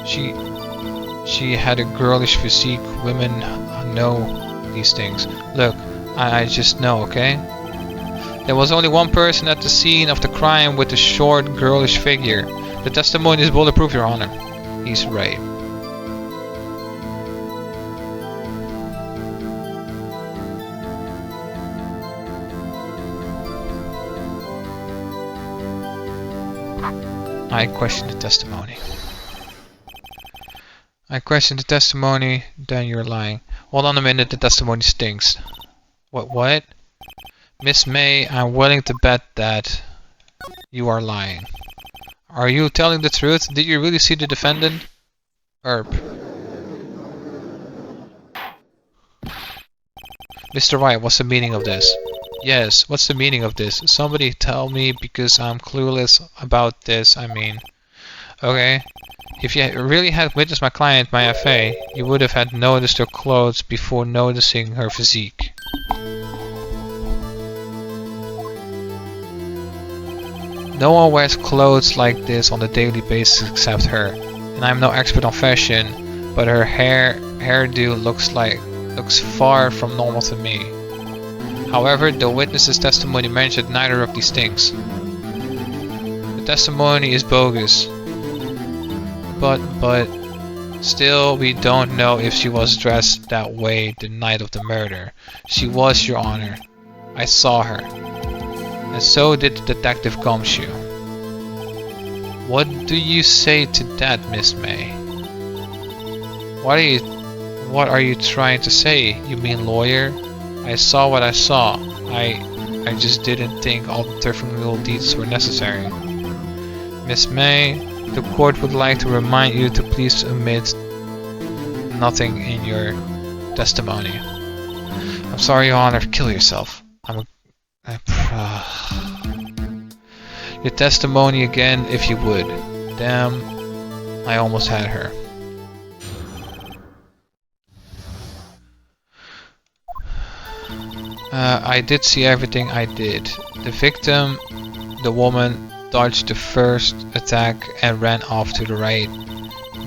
she had a girlish physique. Women know these things. Look, I just know, okay? There was only one person at the scene of the crime with a short, girlish figure. The testimony is bulletproof, Your Honor. He's Wright. I question the testimony. I question the testimony, then you're lying. Hold on a minute, the testimony stinks. What? Miss May, I'm willing to bet that you are lying. Are you telling the truth? Did you really see the defendant? Mr. Wright, what's the meaning of this? Yes, what's the meaning of this? Somebody tell me, because I'm clueless about this, I mean. Okay. If you really had witnessed my client, my FA, you would have had noticed her clothes before noticing her physique. No one wears clothes like this on a daily basis except her. And I'm no expert on fashion, but her hairdo looks far from normal to me. However, the witness's testimony mentioned neither of these things. The testimony is bogus. But still, we don't know if she was dressed that way the night of the murder. She was, Your Honor. I saw her. And so did Detective Gumshoe. What do you say to that, Miss May? What are you trying to say? You mean lawyer? I saw what I saw. I just didn't think all the different little details were necessary. Miss May, the court would like to remind you to please omit nothing in your testimony. I'm sorry, Your Honor. Kill yourself. Your testimony again, if you would. Damn, I almost had her. I did see everything I did. The victim, the woman, dodged the first attack and ran off to the right.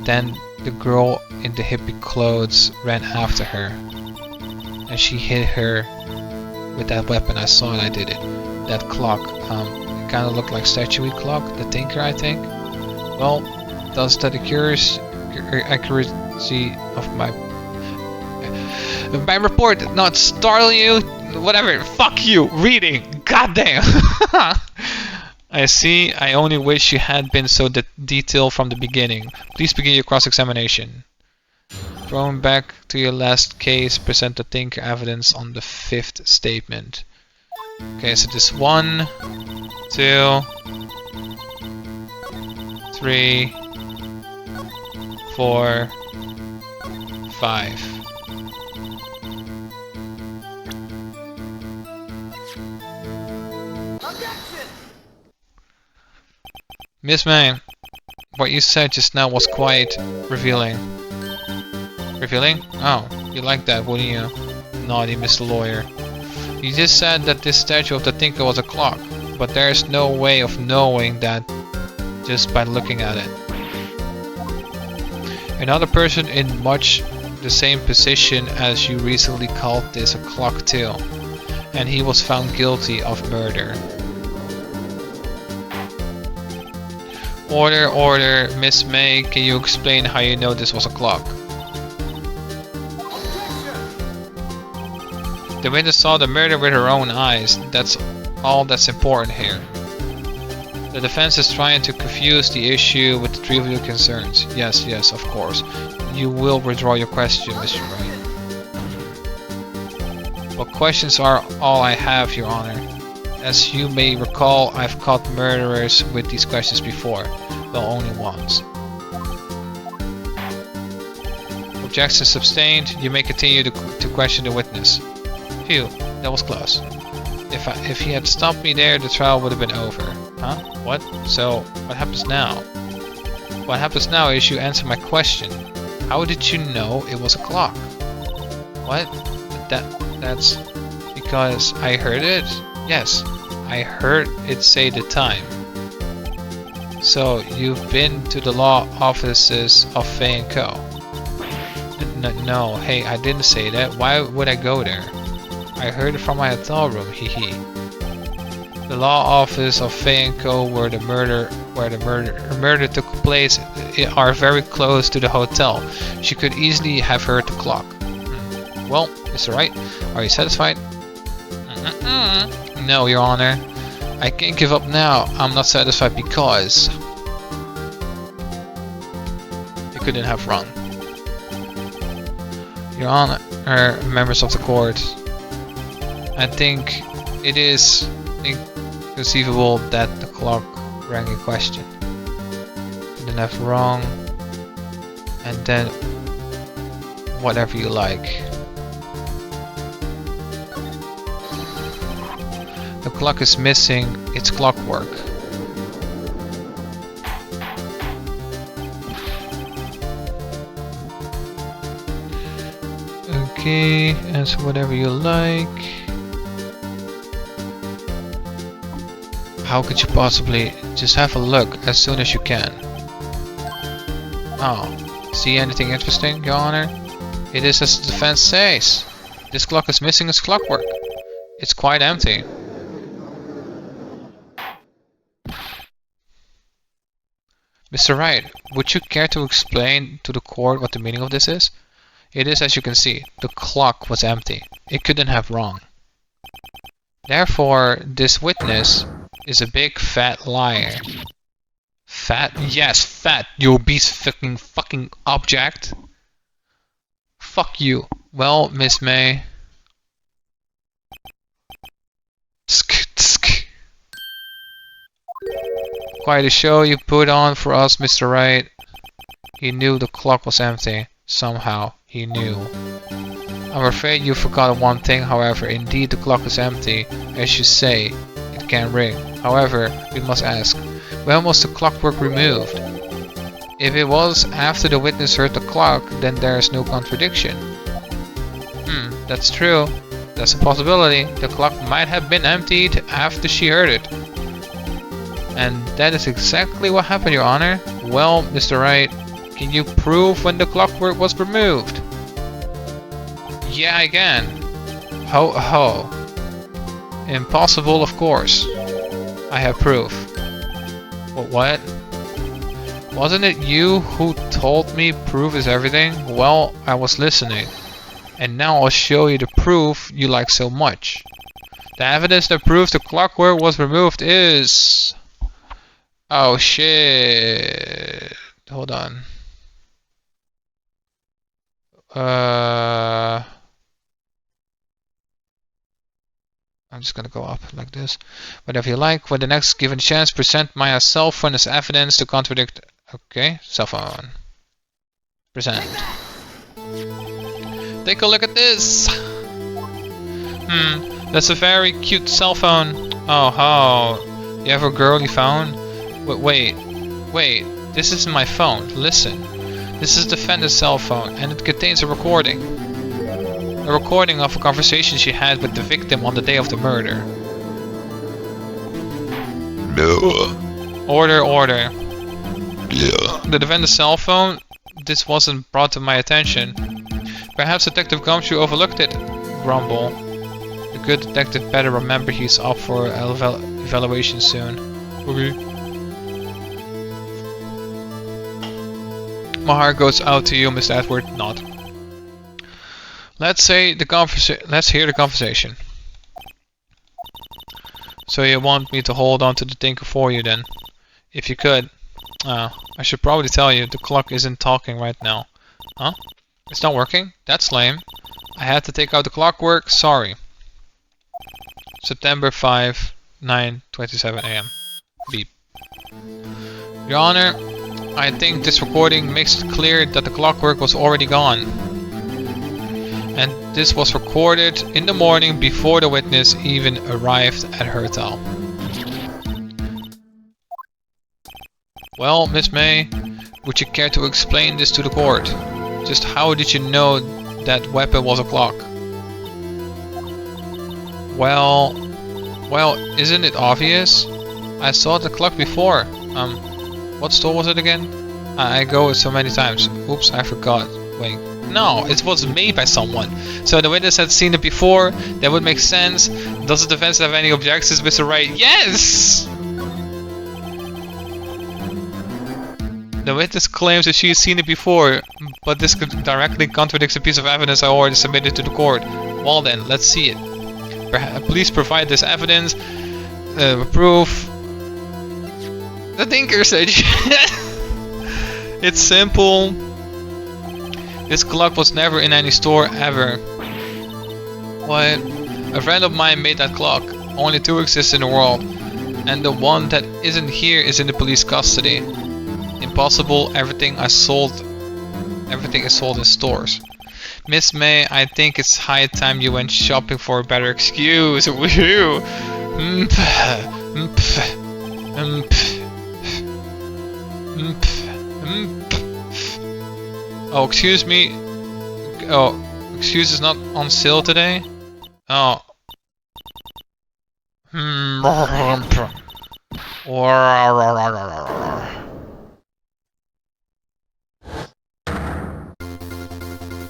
Then the girl in the hippie clothes ran after her. And she hit her with that weapon. I saw it, I did it. That clock, it kind of looked like statuary clock, the Tinker, I think. Well, does that accuracy of my report not startle you? Whatever, fuck you, reading, goddamn. I see, I only wish you had been so detailed from the beginning. Please begin your cross-examination. Going back to your last case, present the Tinker evidence on the 5th statement. Okay, so this 1, 2, 3, 4, 5. Miss May, what you said just now was quite revealing. Revealing? Oh, you like that, wouldn't you? Naughty Mr. Lawyer. You just said that this statue of the Tinker was a clock, but there's no way of knowing that just by looking at it. Another person in much the same position as you recently called this a clock too, and he was found guilty of murder. Order, Miss May, can you explain how you know this was a clock? The witness saw the murder with her own eyes. That's all that's important here. The defense is trying to confuse the issue with the trivial concerns. Yes, of course. You will withdraw your question, Mr. Wright. But questions are all I have, Your Honor. As you may recall, I've caught murderers with these questions before. Well, only once. Objection sustained. You may continue to question the witness. Phew, that was close. If he had stopped me there, the trial would have been over. Huh? What? So, what happens now? What happens now is you answer my question. How did you know it was a clock? What? That's because I heard it? Yes, I heard it say the time. So, you've been to the law offices of Fay & Co. No, hey, I didn't say that. Why would I go there? I heard it from my hotel room, hee. The law office of Fay & Co. where the murder took place are very close to the hotel. She could easily have heard the clock. Well, Mr. Wright, are you satisfied? No, Your Honor. I can't give up now. I'm not satisfied because you couldn't have run. Your Honor, members of the court, I think it is inconceivable that the clock rang a question. Couldn't have wrong, and then whatever you like. The clock is missing its clockwork. Okay, answer whatever you like. How could you possibly just have a look as soon as you can? Oh, see anything interesting, Your Honor? It is as the defense says. This clock is missing its clockwork. It's quite empty. Mr. Wright, would you care to explain to the court what the meaning of this is? It is as you can see, the clock was empty. It couldn't have wrong. Therefore, this witness is a big fat liar. Fat? Yes, fat, you obese fucking object. Fuck you. Well, Miss May. Quite a show you put on for us, Mr. Wright. He knew the clock was empty. Somehow, he knew. I'm afraid you forgot one thing, however. Indeed, the clock is empty. As you say, it can ring. However, we must ask, when was the clockwork removed? If it was after the witness heard the clock, then there is no contradiction. That's true. That's a possibility. The clock might have been emptied after she heard it. And that is exactly what happened, Your Honor. Well, Mr. Wright, can you prove when the clockwork was removed? Yeah, I can. Ho ho. Impossible, of course. I have proof. What? Wasn't it you who told me proof is everything? Well, I was listening. And now I'll show you the proof you like so much. The evidence that proves the clockwork was removed is... Oh shit. Hold on. I'm just gonna go up like this. Whatever you like. When the next given chance, present my cell phone as evidence to contradict. Okay, cell phone. Present. Take a look at this. That's a very cute cell phone. Oh, you have a girly phone? Wait. This isn't my phone. Listen. This is the defendant's cell phone, and it contains a recording. A recording of a conversation she had with the victim on the day of the murder. No. Order. Yeah. The defendant's cell phone? This wasn't brought to my attention. Perhaps Detective Gumshoe overlooked it. Grumble. The good detective better remember he's up for evaluation soon. Okay. My heart goes out to you, Mr. Edward. Not. Let's hear the conversation. So you want me to hold on to the thinker for you then? If you could. I should probably tell you, the clock isn't talking right now. Huh? It's not working? That's lame. I had to take out the clockwork. Sorry. September 5, 9:27 AM. Beep. Your Honor, I think this recording makes it clear that the clockwork was already gone. And this was recorded in the morning before the witness even arrived at her hotel. Well, Miss May, would you care to explain this to the court? Just how did you know that weapon was a clock? Well, isn't it obvious? I saw the clock before. What store was it again? I go so many times. Oops, I forgot. Wait. No, it was made by someone. So the witness had seen it before. That would make sense. Does the defense have any objections, Mr. Wright? Yes! The witness claims that she has seen it before, but this directly contradicts a piece of evidence I already submitted to the court. Well then, let's see it. Please provide this evidence. Proof. The thinker said it's simple. This clock was never in any store ever. What? A friend of mine made that clock. Only two exist in the world. And the one that isn't here is in the police custody. Impossible, everything is sold in stores. Miss May, I think it's high time you went shopping for a better excuse. Woohoo! Oh, excuse me. Oh, excuse is not on sale today? Oh.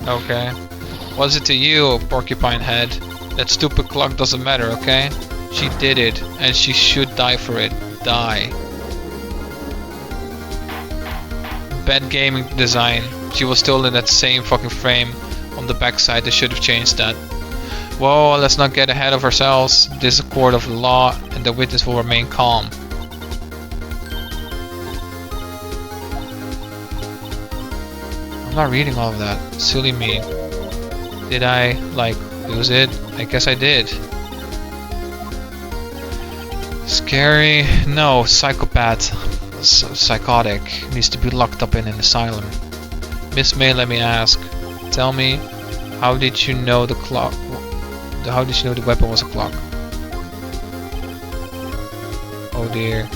Okay. Was it to you, porcupine head? That stupid clock doesn't matter, okay? She did it, and she should die for it. Die. Bad gaming design. She was still in that same fucking frame on the backside. They should have changed that. Whoa, let's not get ahead of ourselves. This is a court of law, and the witness will remain calm. I'm not reading all of that. Silly me. Did I, like, lose it? I guess I did. Scary? No, psychopath. Psychotic. Needs to be locked up in an asylum. Miss May, let me ask. Tell me, how did you know the clock? How did you know the weapon was a clock? Oh dear.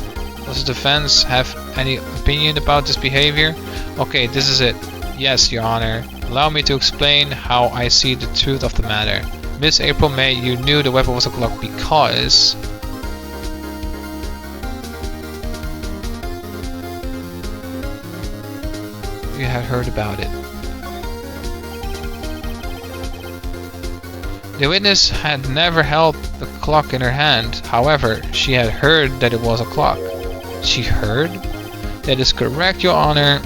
Does the defense have any opinion about this behavior? Okay, this is it. Yes, Your Honor. Allow me to explain how I see the truth of the matter. Miss April May, you knew the weapon was a clock because... you had heard about it. The witness had never held the clock in her hand. However, she had heard that it was a clock. She heard? That is correct, Your Honor.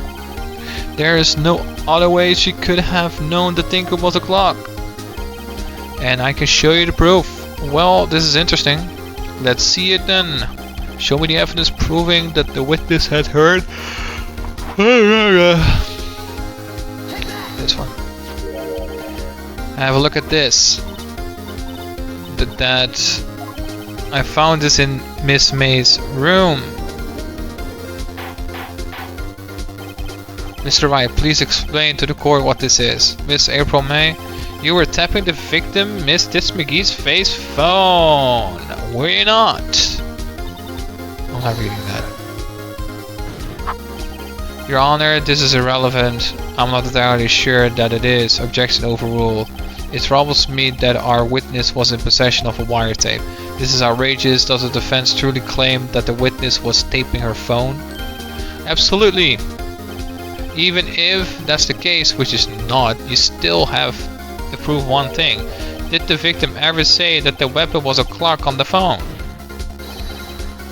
There is no other way she could have known the thinker was a clock. And I can show you the proof. Well, this is interesting. Let's see it then. Show me the evidence proving that the witness had heard. This one. Have a look at this. That I found this in Miss May's room. Mr. Wright, please explain to the court what this is. Miss April May, you were tapping the victim, Miss Tits McGee's face phone. Were you not? I'm not reading that. Your Honor, this is irrelevant. I'm not entirely sure that it is. Objection overruled. It troubles me that our witness was in possession of a wiretape. This is outrageous. Does the defense truly claim that the witness was taping her phone? Absolutely. Even if that's the case, which is not, you still have to prove one thing. Did the victim ever say that the weapon was a clock on the phone?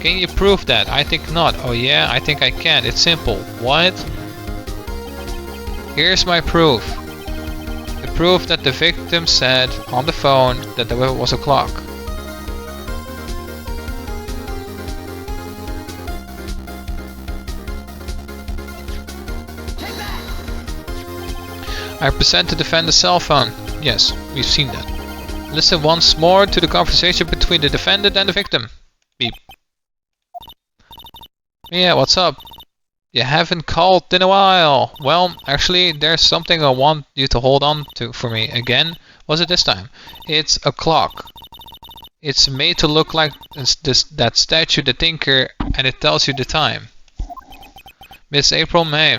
Can you prove that? I think not. Oh yeah, I think I can. It's simple. What? Here's my proof. The proof that the victim said on the phone that the weapon was a clock. I present the defender's cell phone. Yes, we've seen that. Listen once more to the conversation between the defendant and the victim. Beep. Yeah, what's up? You haven't called in a while. Well, actually, there's something I want you to hold on to for me. Again, what's it this time? It's a clock. It's made to look like that statue, the Tinker, and it tells you the time. Miss April May.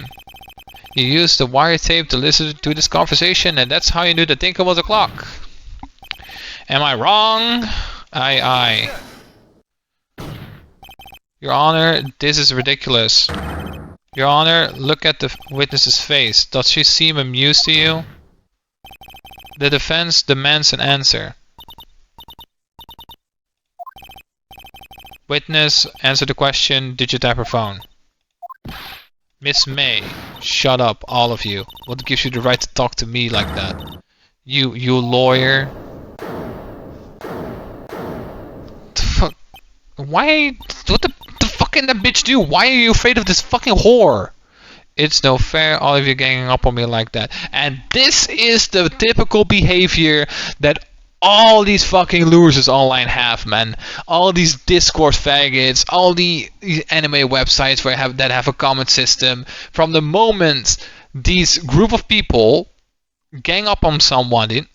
You used the wire tape to listen to this conversation, and that's how you knew the Tinker was a clock. Am I wrong? Aye. Your Honor, this is ridiculous. Your Honor, look at the witness's face. Does she seem amused to you? The defense demands an answer. Witness, answer the question. Did you tap her phone? Miss May, shut up, all of you. What gives you the right to talk to me like that? You lawyer. Why? What the fuck can that bitch do? Why are you afraid of this fucking whore? It's no fair, all of you ganging up on me like that. And this is the typical behavior that all these fucking losers online have, man. All these Discord faggots, all the anime websites that have a comment system. From the moment these group of people gang up on somebody,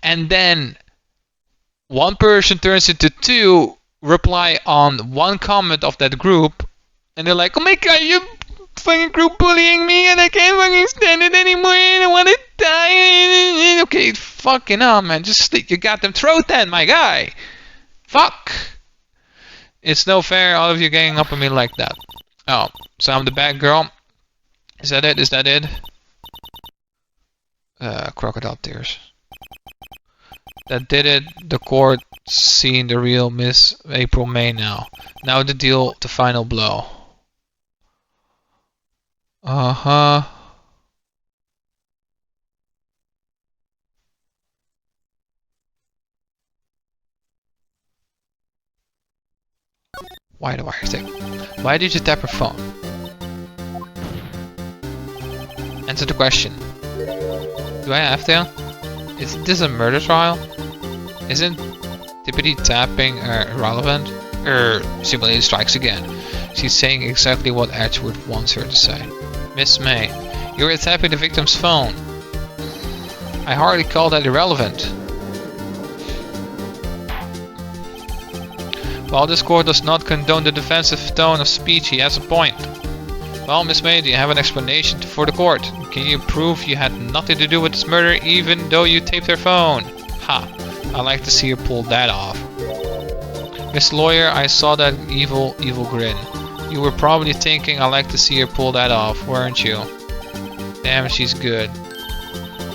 and then one person turns into two, reply on one comment of that group, and they're like, oh my god, you fucking group bullying me and I can't fucking stand it anymore and I want to die. Okay, fucking hell, man, just slit your goddamn throat then, my guy. Fuck. It's no fair, all of you ganging up on me like that. Oh, so I'm the bad girl. Is that it? Is that it? Crocodile tears. That did it. The court seen the real Miss April May now. Now the deal, the final blow. Uh-huh. Why do I think? Why did you tap her phone? Answer the question. Do I have to? Is this a murder trial? Isn't tippity tapping irrelevant? Simulated strikes again. She's saying exactly what Edgewood wants her to say. Miss May, you were tapping the victim's phone. I hardly call that irrelevant. While this court does not condone the defensive tone of speech, he has a point. Well, Miss May, do you have an explanation for the court? Can you prove you had nothing to do with this murder even though you taped her phone? Ha, I'd like to see her pull that off. Miss Lawyer, I saw that evil grin. You were probably thinking I'd like to see her pull that off, weren't you? Damn, she's good.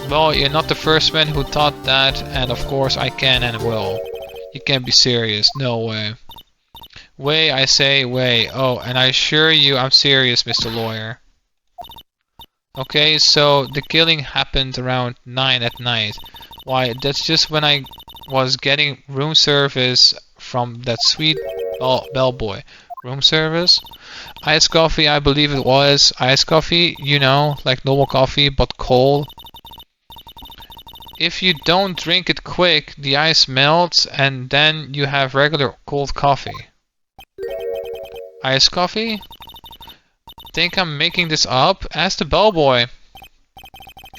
Well, you're not the first man who thought that, and of course I can and will. You can't be serious, no way. Way, I say, way. Oh, and I assure you I'm serious, Mr. Lawyer. Okay, so the killing happened around 9 at night. Why, that's just when I was getting room service from that sweet bellboy. Room service? Iced coffee, I believe it was. Iced coffee, you know, like normal coffee, but cold. If you don't drink it quick, the ice melts and then you have regular cold coffee. Iced coffee? Think I'm making this up? Ask the bellboy.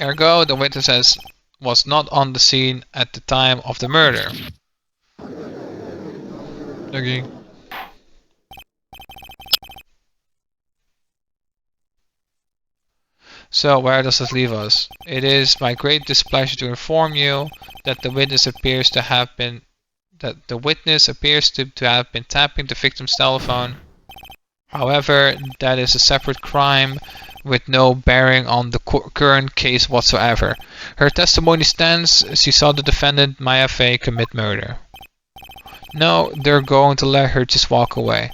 Ergo, the witness was not on the scene at the time of the murder. Okay. So where does this leave us? It is my great displeasure to inform you that the witness appears to have been tapping the victim's telephone. However, that is a separate crime with no bearing on the current case whatsoever. Her testimony stands. She saw the defendant, Maya Fey, commit murder. No, they're going to let her just walk away.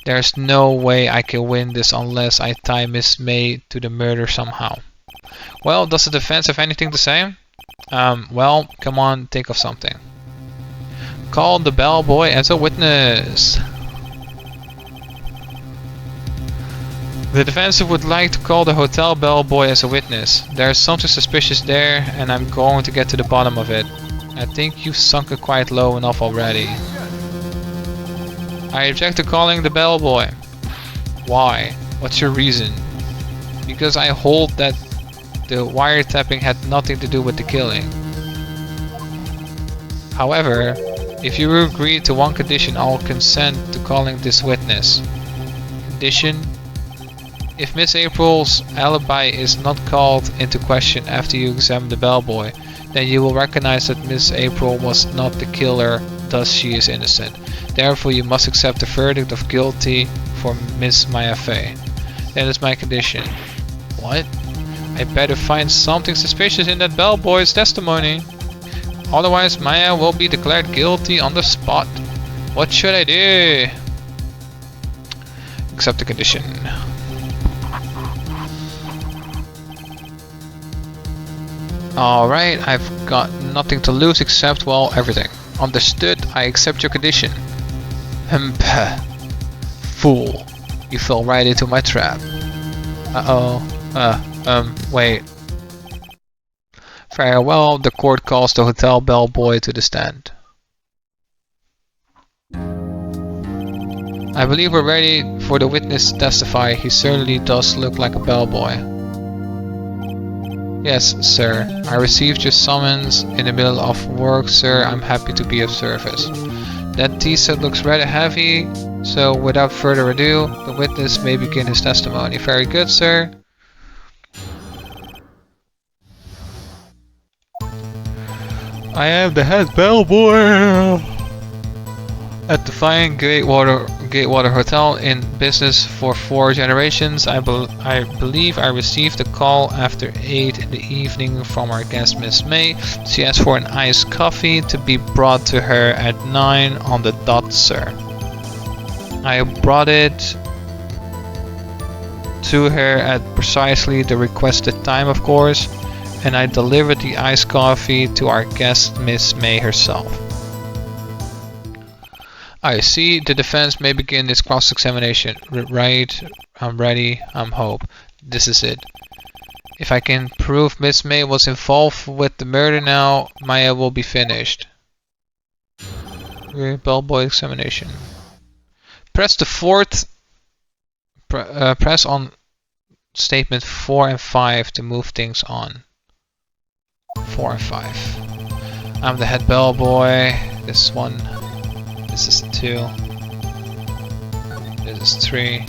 There's no way I can win this unless I tie Miss May to the murder somehow. Well, does the defense have anything to say? Well, come on, think of something. Call the bellboy as a witness. The defense would like to call the hotel bellboy as a witness. There's something suspicious there, and I'm going to get to the bottom of it. I think you've sunk it quite low enough already. I object to calling the bellboy. Why? What's your reason? Because I hold that the wiretapping had nothing to do with the killing. However, if you agree to one condition, I'll consent to calling this witness. Condition: if Miss April's alibi is not called into question after you examine the bellboy, then you will recognize that Miss April was not the killer, thus she is innocent. Therefore, you must accept the verdict of guilty for Miss Maya Fey. That is my condition. What? I better find something suspicious in that bellboy's testimony. Otherwise, Maya will be declared guilty on the spot. What should I do? Accept the condition. Alright, I've got nothing to lose except, well, everything. Understood, I accept your condition. Fool. You fell right into my trap. Wait. Farewell, the court calls the hotel bellboy to the stand. I believe we're ready for the witness to testify. He certainly does look like a bellboy. Yes, sir. I received your summons in the middle of work, sir. I'm happy to be of service. That tea set looks rather heavy, so without further ado, the witness may begin his testimony. Very good, sir. I am the head bellboy at the fine Gatewater Hotel, in business for 4 generations. I believe I received a call after 8 in the evening from our guest Miss May. She asked for an iced coffee to be brought to her at 9 on the dot, sir. I brought it to her at precisely the requested time, of course, and I delivered the iced coffee to our guest Miss May herself. I see. The defense may begin its cross-examination. Right, I'm ready, I'm hope. This is it. If I can prove Miss May was involved with the murder now, Maya will be finished. Bellboy examination. Press the fourth. Press on statement 4 and 5 to move things on. 4 and 5. I'm the head bellboy. This one. This is 2. This is 3.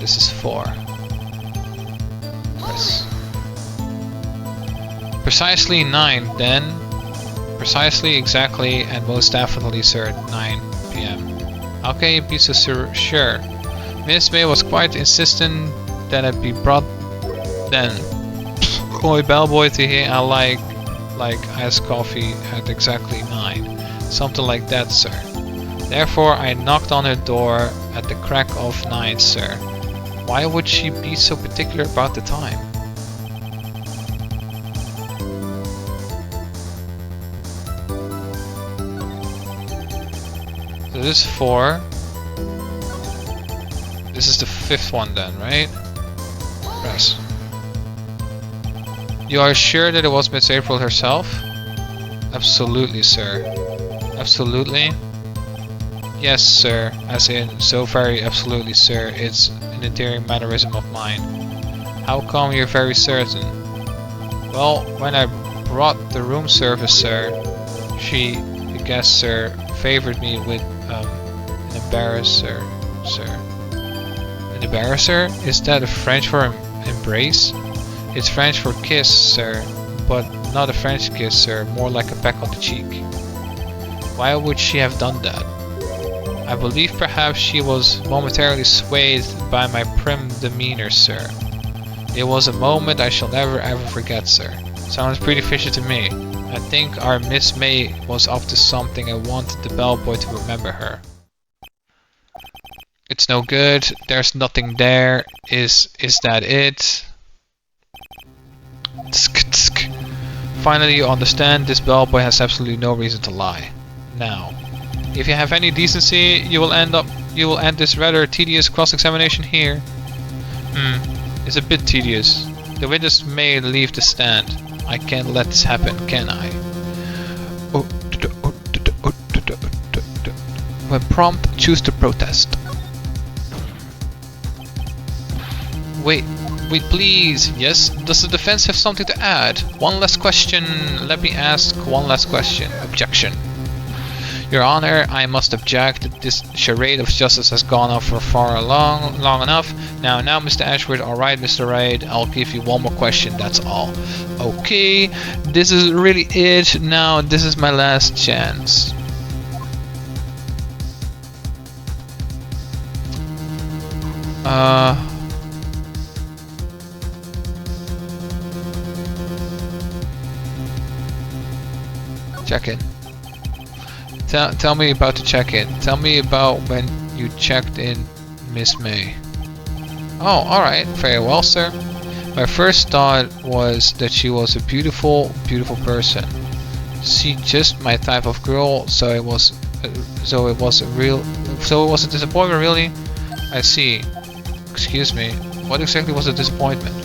This is 4. Press. Precisely 9 then. Precisely, exactly, and most definitely, sir, 9 PM. How can you be so sure? Miss May was quite insistent that it be brought then. Boy, bellboy to here, I like iced coffee at exactly 9. Something like that, sir. Therefore, I knocked on her door at the crack of 9, sir. Why would she be so particular about the time? So this is 4. This is the 5th one then, right? Press. You are sure that it was Miss April herself? Absolutely, sir. Absolutely? Yes, sir. As in, so very absolutely, sir. It's an endearing mannerism of mine. How come you're very certain? Well, when I brought the room service, sir, the guest, sir, favored me with an embarrasser, sir. An embarrasser? Is that a French for embrace? It's French for kiss, sir, but not a French kiss, sir, more like a peck on the cheek. Why would she have done that? I believe perhaps she was momentarily swayed by my prim demeanor, sir. It was a moment I shall never ever forget, sir. Sounds pretty fishy to me. I think our Miss May was up to something and wanted the bellboy to remember her. It's no good. There's nothing there. Is that it? Finally, you understand. This bellboy has absolutely no reason to lie. Now, if you have any decency, you will end this rather tedious cross-examination here. It's a bit tedious. The witness may leave the stand. I can't let this happen, can I? When prompt, choose to protest. Wait, wait, please. Yes, does the defense have something to add? One last question. Let me ask one last question. Objection. Your Honor, I must object. This charade of justice has gone on for long enough. Now, Mr. Ashworth. All right, Mr. Wright. I'll give you one more question. That's all. Okay, this is really it. Now, this is my last chance. Check in. Tell me about the check-in. Tell me about when you checked in Miss May. Oh, alright. Very well, sir. My first thought was that she was a beautiful, beautiful person. She just my type of girl, so it was a disappointment, really. I see. Excuse me. What exactly was the disappointment?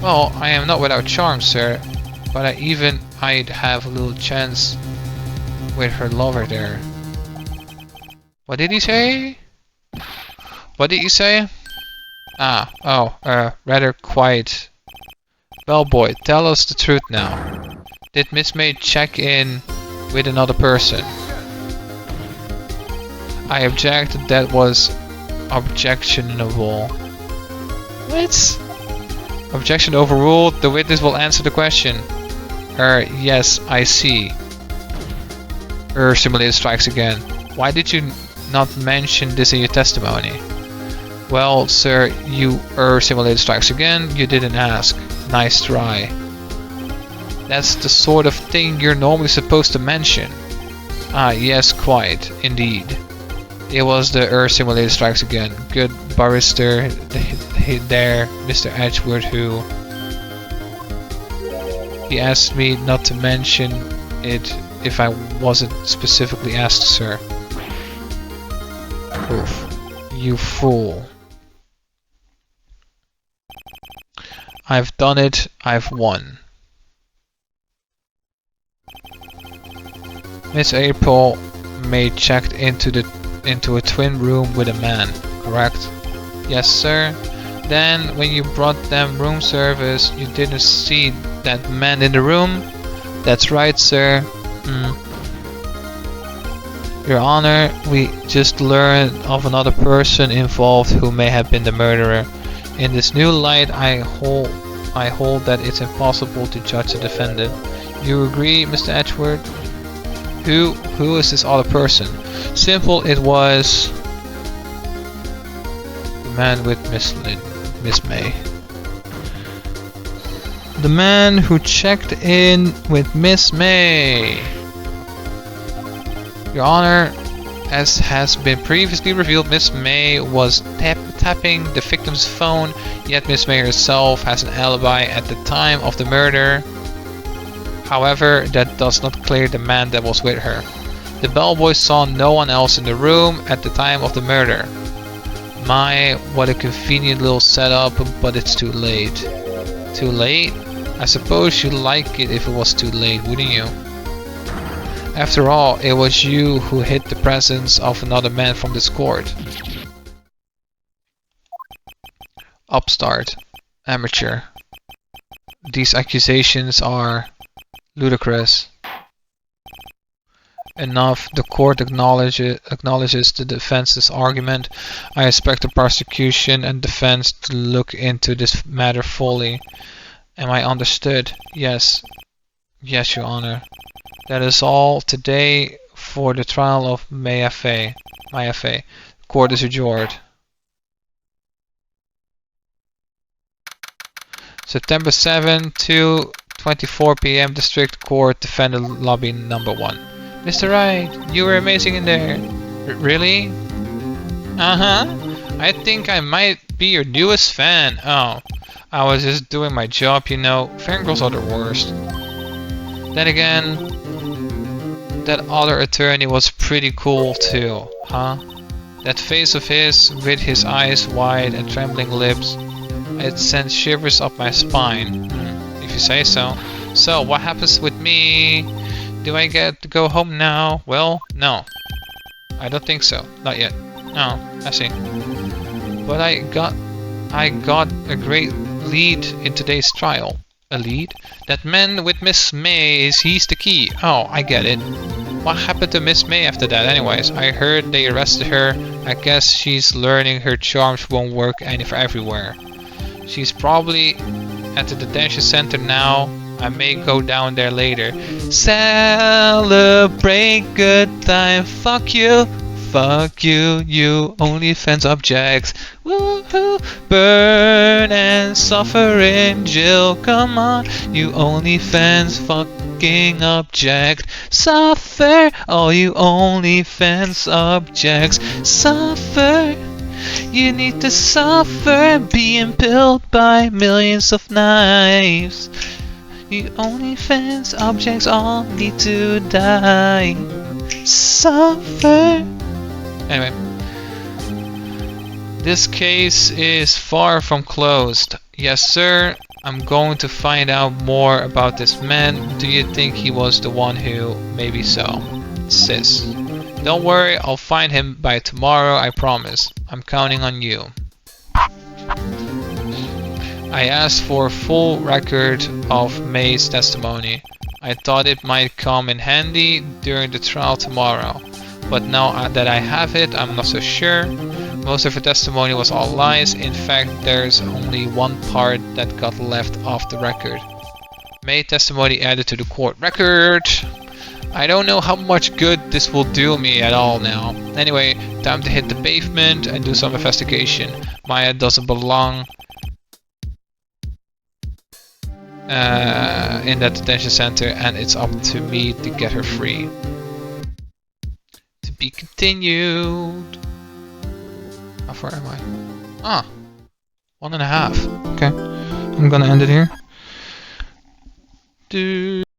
Well, I am not without charm, sir, but I'd have a little chance with her lover there. What did he say? What did you say? Rather quiet. Well, boy, tell us the truth now. Did Miss May check in with another person? I object. That was objectionable. What? Objection overruled. The witness will answer the question. Yes, I see. Simulator strikes again. Why did you not mention this in your testimony? Well, sir, you simulator strikes again. You didn't ask. Nice try. That's the sort of thing you're normally supposed to mention. Yes, quite, indeed. It was the simulator strikes again. Good barrister there, Mr. Edgeworth, who... He asked me not to mention it if I wasn't specifically asked, sir. Oof. You fool. I've done it. I've won. Miss April May checked into a twin room with a man, correct? Yes, sir. Then, when you brought them room service, you didn't see that man in the room? That's right, sir. Your Honor, we just learned of another person involved who may have been the murderer. In this new light, I hold that it's impossible to judge the defendant. You agree, Mr. Edgeworth? Who is this other person? Simple, it was the man with Miss May. The man who checked in with Miss May. Your Honor, as has been previously revealed, Miss May was tapping the victim's phone, yet Miss May herself has an alibi at the time of the murder. However, that does not clear the man that was with her. The bellboy saw no one else in the room at the time of the murder. My, what a convenient little setup, but it's too late. Too late? I suppose you'd like it if it was too late, wouldn't you? After all, it was you who hid the presence of another man from this court. Upstart. Amateur. These accusations are ludicrous. Enough. The court acknowledges the defense's argument. I expect the prosecution and defense to look into this matter fully. Am I understood? Yes. Yes, Your Honor. That is all today for the trial of Maya Fey. Court is adjourned. September 7 to 24 p.m. District Court, Defendant Lobby number 1. Mr. Wright, you were amazing in there. Really? I think I might be your newest fan. Oh, I was just doing my job, you know. Fangirls are the worst. Then again, that other attorney was pretty cool too, huh? That face of his, with his eyes wide and trembling lips, it sent shivers up my spine, if you say so. So, what happens with me? Do I get to go home now? Well, no. I don't think so. Not yet. No, I see. But I got a great lead in today's trial. A lead? That man with Miss May, he's the key. Oh, I get it. What happened to Miss May after that anyways? I heard they arrested her. I guess she's learning her charms won't work everywhere. She's probably at the detention center now. I may go down there later. Celebrate good time. Fuck you. Fuck you, you OnlyFans objects. Woohoo! Burn and suffer in jail. Come on, you OnlyFans fucking object. Suffer, all you OnlyFans objects. Suffer. You need to suffer being pilled by millions of knives. You OnlyFans objects all need to die. Suffer. Anyway, this case is far from closed. Yes, sir. I'm going to find out more about this man. Do you think he was the one who? Maybe so. Sis. Don't worry, I'll find him by tomorrow, I promise. I'm counting on you. I asked for a full record of May's testimony. I thought it might come in handy during the trial tomorrow. But now that I have it, I'm not so sure. Most of her testimony was all lies. In fact, there's only one part that got left off the record. May testimony added to the court record. I don't know how much good this will do me at all now. Anyway, time to hit the pavement and do some investigation. Maya doesn't belong in that detention center, and it's up to me to get her free. To be continued. How far am I? Ah, 1.5. Okay, I'm gonna end it here.